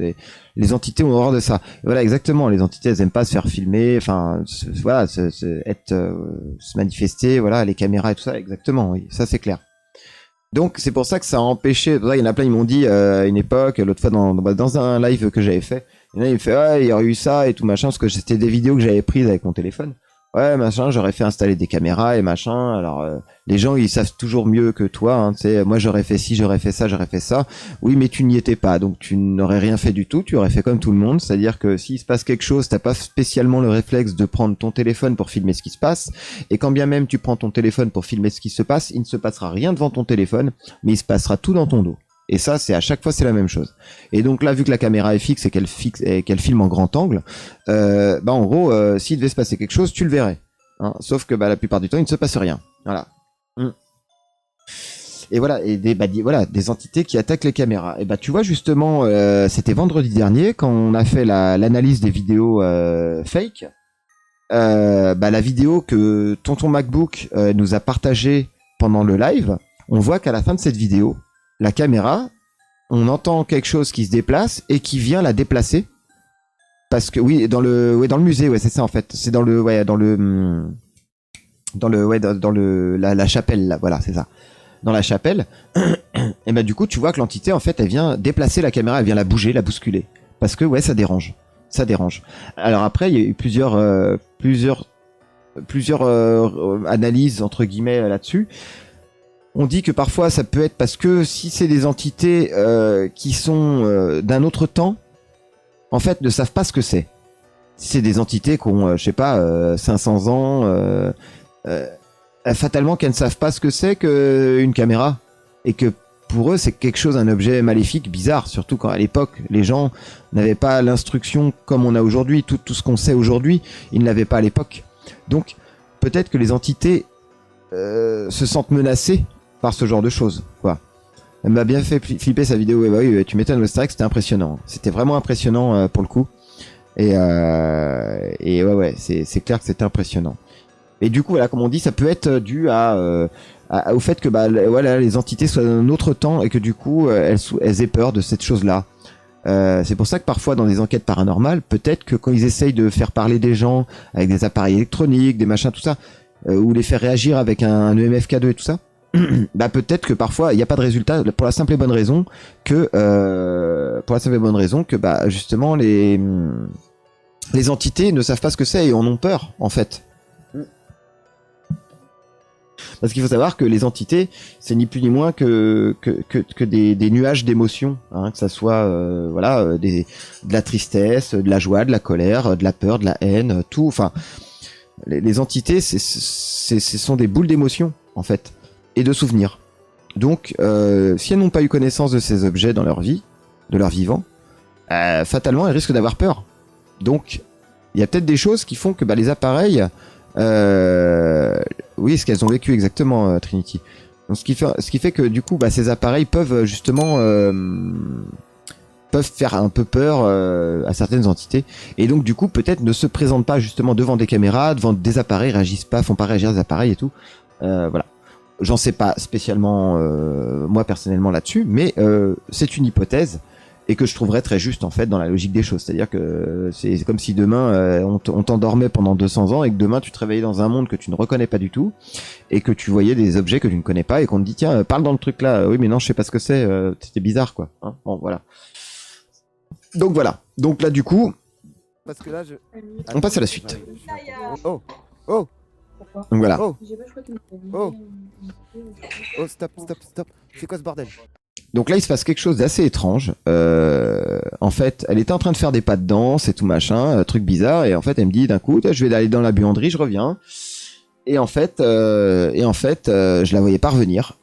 les entités ont horreur de ça. Et voilà, exactement, les entités elles aiment pas se faire filmer, enfin voilà, se manifester, voilà, les caméras et tout ça, exactement. Oui, ça c'est clair. Donc c'est pour ça que ça a empêché. Il y en a plein, ils m'ont dit à une époque, l'autre fois dans un live que j'avais fait, il y en a, il me fait ouais, il y aurait eu ça et tout machin, parce que c'était des vidéos que j'avais prises avec mon téléphone. Ouais, machin, j'aurais fait installer des caméras et machin. Alors les gens ils savent toujours mieux que toi, hein, tu sais, moi j'aurais fait ci, j'aurais fait ça, j'aurais fait ça. Oui, mais tu n'y étais pas, donc tu n'aurais rien fait du tout, tu aurais fait comme tout le monde, c'est-à-dire que s'il se passe quelque chose, t'as pas spécialement le réflexe de prendre ton téléphone pour filmer ce qui se passe, et quand bien même tu prends ton téléphone pour filmer ce qui se passe, il ne se passera rien devant ton téléphone, mais il se passera tout dans ton dos. Et ça, c'est à chaque fois, c'est la même chose. Et donc là, vu que la caméra est fixe et qu'elle filme en grand angle, bah en gros, s'il devait se passer quelque chose, tu le verrais. Hein, sauf que bah la plupart du temps, il ne se passe rien. Voilà. Et voilà, et des entités qui attaquent les caméras. Et bah tu vois justement, c'était vendredi dernier quand on a fait l'analyse des vidéos fake. la vidéo que Tonton MacBook nous a partagée pendant le live, on voit qu'à la fin de cette vidéo, la caméra, on entend quelque chose qui se déplace et qui vient la déplacer. Parce que oui, dans le musée, ouais, c'est ça en fait. C'est dans le la chapelle là, voilà, c'est ça. Dans la chapelle, et ben du coup, tu vois que l'entité en fait, elle vient déplacer la caméra, elle vient la bouger, la bousculer, parce que ouais, ça dérange. Alors après, il y a eu plusieurs analyses entre guillemets là-dessus. On dit que parfois ça peut être parce que si c'est des entités qui sont d'un autre temps, en fait, ne savent pas ce que c'est. Si c'est des entités qui ont, 500 ans, fatalement qu'elles ne savent pas ce que c'est qu'une caméra. Et que pour eux, c'est quelque chose, un objet maléfique, bizarre. Surtout quand à l'époque, les gens n'avaient pas l'instruction comme on a aujourd'hui. Tout ce qu'on sait aujourd'hui, ils ne l'avaient pas à l'époque. Donc, peut-être que les entités se sentent menacées par ce genre de choses, quoi. Elle m'a bien fait flipper sa vidéo. Et bah oui, tu m'étonnes, c'est vrai que c'était impressionnant. C'était vraiment impressionnant pour le coup. Et ouais, c'est clair que c'était impressionnant. Et du coup, voilà, comme on dit, ça peut être dû au fait que voilà, les entités soient d'un autre temps et que du coup, elles aient peur de cette chose-là. C'est pour ça que parfois, dans des enquêtes paranormales, peut-être que quand ils essayent de faire parler des gens avec des appareils électroniques, des machins, tout ça, ou les faire réagir avec un EMFK2 et tout ça, bah peut-être que parfois il n'y a pas de résultat pour la simple et bonne raison que bah justement les entités ne savent pas ce que c'est et en ont peur en fait. Parce qu'il faut savoir que les entités, c'est ni plus ni moins que des nuages d'émotions, hein, que ça soit de la tristesse, de la joie, de la colère, de la peur, de la haine, tout. Enfin, les entités, ce sont des boules d'émotions en fait. Et de souvenirs. Donc, si elles n'ont pas eu connaissance de ces objets dans leur vie, de leur vivant, fatalement, elles risquent d'avoir peur. Donc, il y a peut-être des choses qui font que les appareils... oui, ce qu'elles ont vécu exactement, Trinity. Donc, ce qui fait que, du coup, ces appareils peuvent justement... peuvent faire un peu peur à certaines entités. Et donc, du coup, peut-être ne se présentent pas justement devant des caméras, devant des appareils, réagissent pas, font pas réagir les appareils et tout. Voilà. J'en sais pas spécialement moi personnellement là-dessus, mais c'est une hypothèse et que je trouverais très juste en fait dans la logique des choses. C'est-à-dire que c'est comme si demain on t'endormait pendant 200 ans et que demain tu te réveillais dans un monde que tu ne reconnais pas du tout et que tu voyais des objets que tu ne connais pas et qu'on te dit tiens parle dans le truc là. Oui mais non je sais pas ce que c'est. C'était bizarre quoi. Hein, bon voilà. Donc voilà. Donc là du coup, Parce que là, on passe à la suite. Oh. Donc voilà. Stop. C'est quoi ce bordel? Donc là, il se passe quelque chose d'assez étrange. En fait, elle était en train de faire des pas de danse et tout machin, truc bizarre. Et en fait, elle me dit d'un coup, je vais aller dans la buanderie, je reviens. Et en fait, je la voyais pas revenir.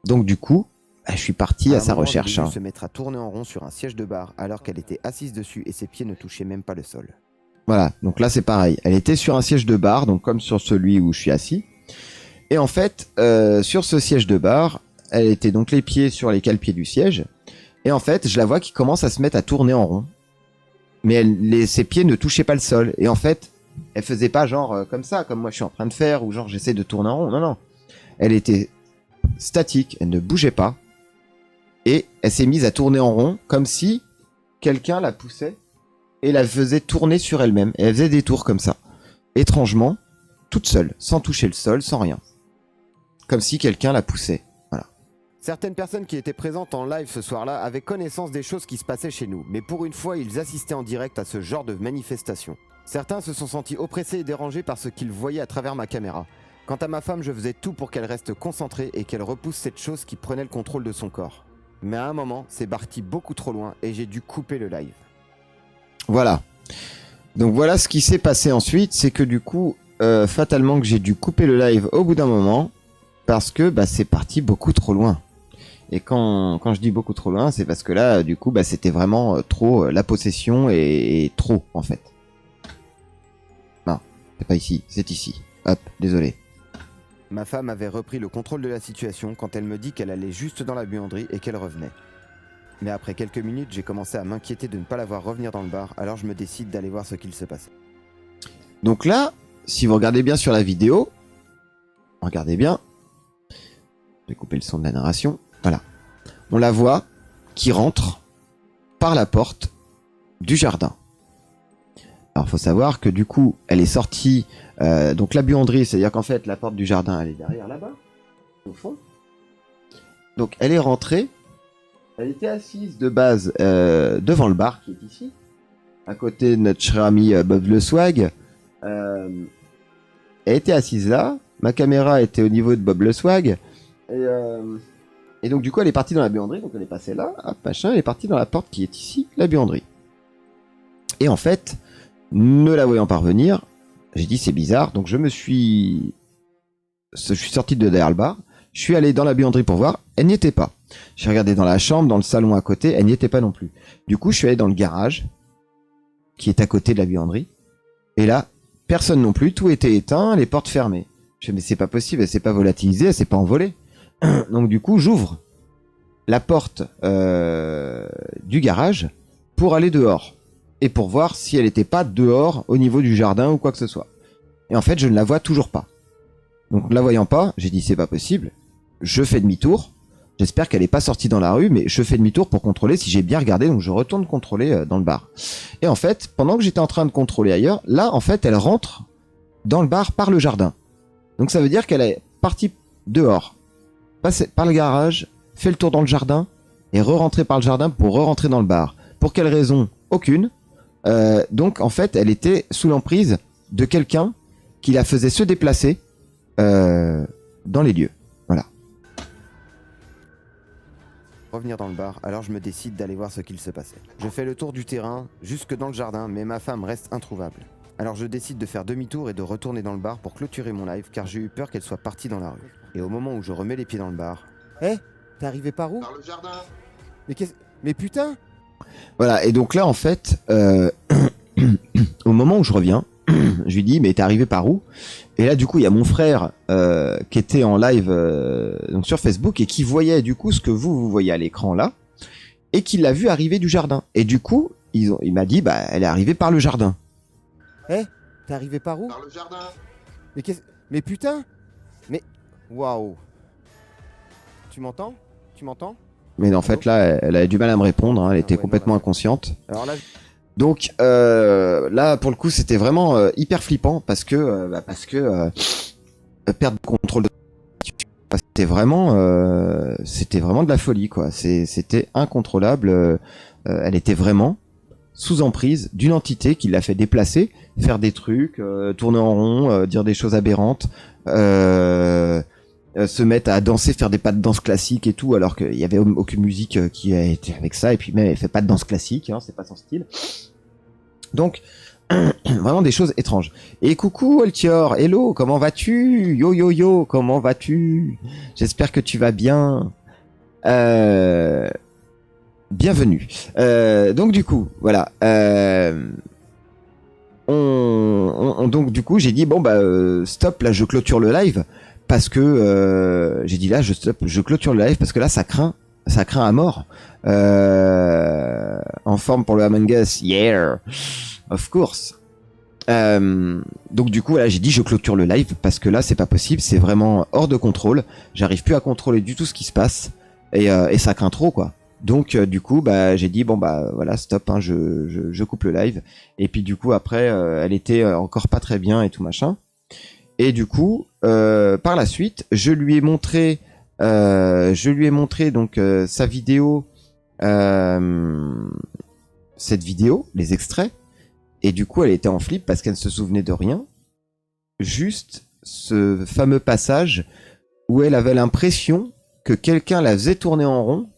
Donc du coup, je suis parti à sa recherche. Se mettre à tourner en rond sur un siège de bar alors qu'elle était assise dessus et ses pieds ne touchaient même pas le sol. Voilà, donc là c'est pareil. Elle était sur un siège de bar, donc comme sur celui où je suis assis. Et en fait, sur ce siège de bar, elle était donc les pieds sur les cale-pieds du siège. Et en fait, je la vois qui commence à se mettre à tourner en rond. Mais ses pieds ne touchaient pas le sol. Et en fait, elle faisait pas genre comme ça, comme moi je suis en train de faire, ou genre j'essaie de tourner en rond. Non. Elle était statique, elle ne bougeait pas. Et elle s'est mise à tourner en rond, comme si quelqu'un la poussait et la faisait tourner sur elle-même. Et elle faisait des tours comme ça. Étrangement, toute seule, sans toucher le sol, sans rien. Comme si quelqu'un la poussait. Voilà. Certaines personnes qui étaient présentes en live ce soir-là avaient connaissance des choses qui se passaient chez nous, mais pour une fois, ils assistaient en direct à ce genre de manifestation. Certains se sont sentis oppressés et dérangés par ce qu'ils voyaient à travers ma caméra. Quant à ma femme, je faisais tout pour qu'elle reste concentrée et qu'elle repousse cette chose qui prenait le contrôle de son corps. Mais à un moment, c'est parti beaucoup trop loin et j'ai dû couper le live. Voilà. Donc voilà ce qui s'est passé ensuite, c'est que du coup, fatalement que j'ai dû couper le live au bout d'un moment, parce que c'est parti beaucoup trop loin. Et quand je dis beaucoup trop loin, c'est parce que là, du coup, c'était vraiment trop la possession et trop en fait. Non, c'est pas ici, c'est ici. Hop, désolé. Ma femme avait repris le contrôle de la situation quand elle me dit qu'elle allait juste dans la buanderie et qu'elle revenait. Mais après quelques minutes, j'ai commencé à m'inquiéter de ne pas la voir revenir dans le bar, alors je me décide d'aller voir ce qu'il se passait. Donc là, si vous regardez bien sur la vidéo, regardez bien, je vais couper le son de la narration, voilà. On la voit qui rentre par la porte du jardin. Alors, faut savoir que du coup, elle est sortie, donc la buanderie, c'est-à-dire qu'en fait, la porte du jardin, elle est derrière là-bas, au fond. Donc, elle est rentrée, elle était assise de base devant le bar qui est ici, à côté de notre cher ami Bob le Swag. Elle était assise là, ma caméra était au niveau de Bob le Swag, et donc du coup, elle est partie dans la buanderie, donc elle est passée là, hop, machin, elle est partie dans la porte qui est ici, la buanderie. Et en fait, ne la voyant pas revenir, j'ai dit c'est bizarre, donc je suis sorti de derrière le bar, je suis allé dans la buanderie pour voir, elle n'y était pas. J'ai regardé dans la chambre, dans le salon à côté, elle n'y était pas non plus. Du coup, je suis allé dans le garage, qui est à côté de la buanderie, et là, personne non plus, tout était éteint, les portes fermées. Je me dis mais c'est pas possible, elle s'est pas volatilisée, elle s'est pas envolée. Donc du coup, j'ouvre la porte du garage pour aller dehors. Et pour voir si elle n'était pas dehors au niveau du jardin ou quoi que ce soit. Et en fait, je ne la vois toujours pas. Donc, ne la voyant pas, j'ai dit c'est pas possible. Je fais demi-tour. J'espère qu'elle n'est pas sortie dans la rue, mais je fais demi-tour pour contrôler si j'ai bien regardé. Donc, je retourne contrôler dans le bar. Et en fait, pendant que j'étais en train de contrôler ailleurs, là, en fait, elle rentre dans le bar par le jardin. Donc, ça veut dire qu'elle est partie dehors, passée par le garage, fait le tour dans le jardin et re-rentrer par le jardin pour re-rentrer dans le bar. Pour quelle raison? Aucune. Donc en fait, elle était sous l'emprise de quelqu'un qui la faisait se déplacer dans les lieux. Voilà. Revenir dans le bar, alors je me décide d'aller voir ce qu'il se passait. Je fais le tour du terrain, jusque dans le jardin, mais ma femme reste introuvable. Alors je décide de faire demi-tour et de retourner dans le bar pour clôturer mon live, car j'ai eu peur qu'elle soit partie dans la rue. Et au moment où je remets les pieds dans le bar... Hé, t'es arrivé par où? Par le jardin. Mais qu'est-ce... Mais putain! Voilà, et donc là en fait, au moment où je reviens, je lui dis mais t'es arrivé par où? Et là du coup il y a mon frère qui était en live donc sur Facebook et qui voyait du coup ce que vous voyez à l'écran là et qui l'a vu arriver du jardin. Et du coup il m'a dit bah elle est arrivée par le jardin. Hé, t'es arrivé par où? Par le jardin. Mais qu'est-ce... Mais putain! Mais... Waouh! Tu m'entends? Tu m'entends? Mais en fait là elle avait du mal à me répondre, hein, elle était ouais, complètement non, là, inconsciente. Alors là... Donc là pour le coup c'était vraiment hyper flippant parce que perdre le contrôle de c'était vraiment de la folie quoi. C'était incontrôlable. Elle était vraiment sous emprise d'une entité qui l'a fait déplacer, faire des trucs, tourner en rond, dire des choses aberrantes, se mettre à danser, faire des pas de danse classique et tout, alors qu'il y avait aucune musique qui a été avec ça. Et puis même elle fait pas de danse classique, hein, c'est pas son style. Donc vraiment des choses étranges. Et coucou Altior, hello, comment vas-tu? Yo yo yo, comment vas-tu? J'espère que tu vas bien. Bienvenue. Donc du coup, voilà. Donc du coup, j'ai dit bon bah stop, là je clôture le live parce que j'ai dit là je clôture le live parce que là ça craint à mort. En forme pour le Among Us, yeah, of course. Donc du coup là j'ai dit je clôture le live parce que là c'est pas possible, c'est vraiment hors de contrôle, j'arrive plus à contrôler du tout ce qui se passe et ça craint trop quoi. Donc du coup bah j'ai dit bon bah voilà stop, hein, je coupe le live et puis du coup après elle était encore pas très bien et tout machin et du coup par la suite je lui ai montré donc sa vidéo, cette vidéo, les extraits. Et du coup, elle était en flip parce qu'elle ne se souvenait de rien. Juste ce fameux passage où elle avait l'impression que quelqu'un la faisait tourner en rond.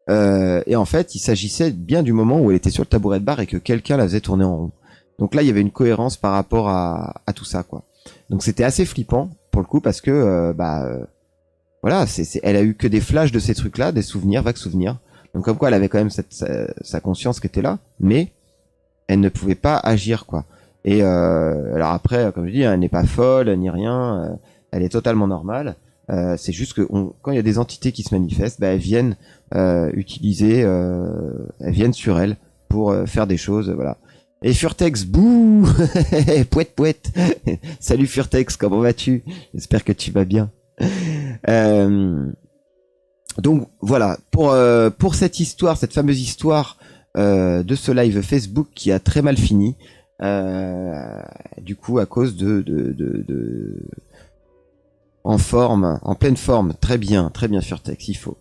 Et en fait, il s'agissait bien du moment où elle était sur le tabouret de bar et que quelqu'un la faisait tourner en rond. Donc là, il y avait une cohérence par rapport à tout ça, quoi. Donc c'était assez flippant pour le coup parce que voilà, elle a eu que des flashs de ces trucs-là, des souvenirs, vagues souvenirs. Donc comme quoi, elle avait quand même sa conscience qui était là, mais elle ne pouvait pas agir quoi. Et alors après, comme je dis, elle n'est pas folle ni rien, elle est totalement normale. C'est juste que quand il y a des entités qui se manifestent, bah, elles viennent elles viennent sur elle pour faire des choses, voilà. Et Furtex, bouh. Pouette, pouette. Salut Furtex, comment vas-tu? J'espère que tu vas bien. Donc voilà, pour cette histoire, cette fameuse histoire de ce live Facebook qui a très mal fini, du coup à cause de en pleine forme, très bien Furtex, il faut.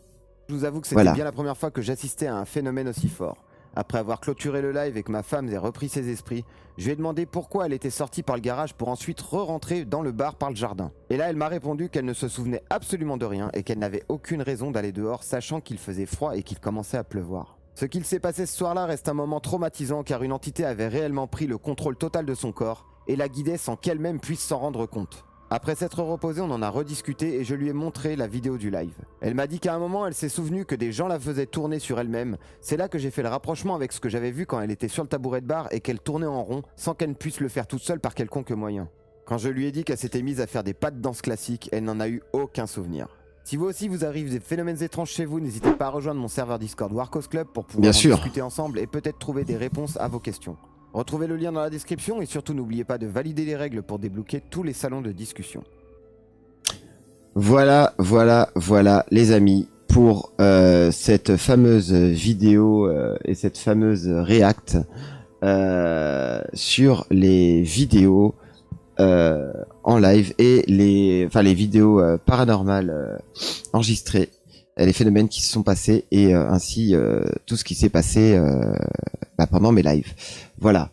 Je vous avoue que c'était Voilà. bien la première fois que j'assistais à un phénomène aussi fort. Après avoir clôturé le live et que ma femme ait repris ses esprits, je lui ai demandé pourquoi elle était sortie par le garage pour ensuite re-rentrer dans le bar par le jardin. Et là, elle m'a répondu qu'elle ne se souvenait absolument de rien et qu'elle n'avait aucune raison d'aller dehors sachant qu'il faisait froid et qu'il commençait à pleuvoir. Ce qu'il s'est passé ce soir-là reste un moment traumatisant car une entité avait réellement pris le contrôle total de son corps et la guidait sans qu'elle-même puisse s'en rendre compte. Après s'être reposée, on en a rediscuté et je lui ai montré la vidéo du live. Elle m'a dit qu'à un moment, elle s'est souvenue que des gens la faisaient tourner sur elle-même. C'est là que j'ai fait le rapprochement avec ce que j'avais vu quand elle était sur le tabouret de bar et qu'elle tournait en rond sans qu'elle ne puisse le faire toute seule par quelconque moyen. Quand je lui ai dit qu'elle s'était mise à faire des pas de danse classiques, elle n'en a eu aucun souvenir. Si vous aussi vous arrivez des phénomènes étranges chez vous, n'hésitez pas à rejoindre mon serveur Discord Warcos Club pour pouvoir en discuter ensemble et peut-être trouver des réponses à vos questions. Retrouvez le lien dans la description et surtout n'oubliez pas de valider les règles pour débloquer tous les salons de discussion. Voilà, les amis, pour cette fameuse vidéo et cette fameuse react sur les vidéos en live et les vidéos paranormales enregistrées, les phénomènes qui se sont passés et ainsi tout ce qui s'est passé pendant mes lives. Voilà.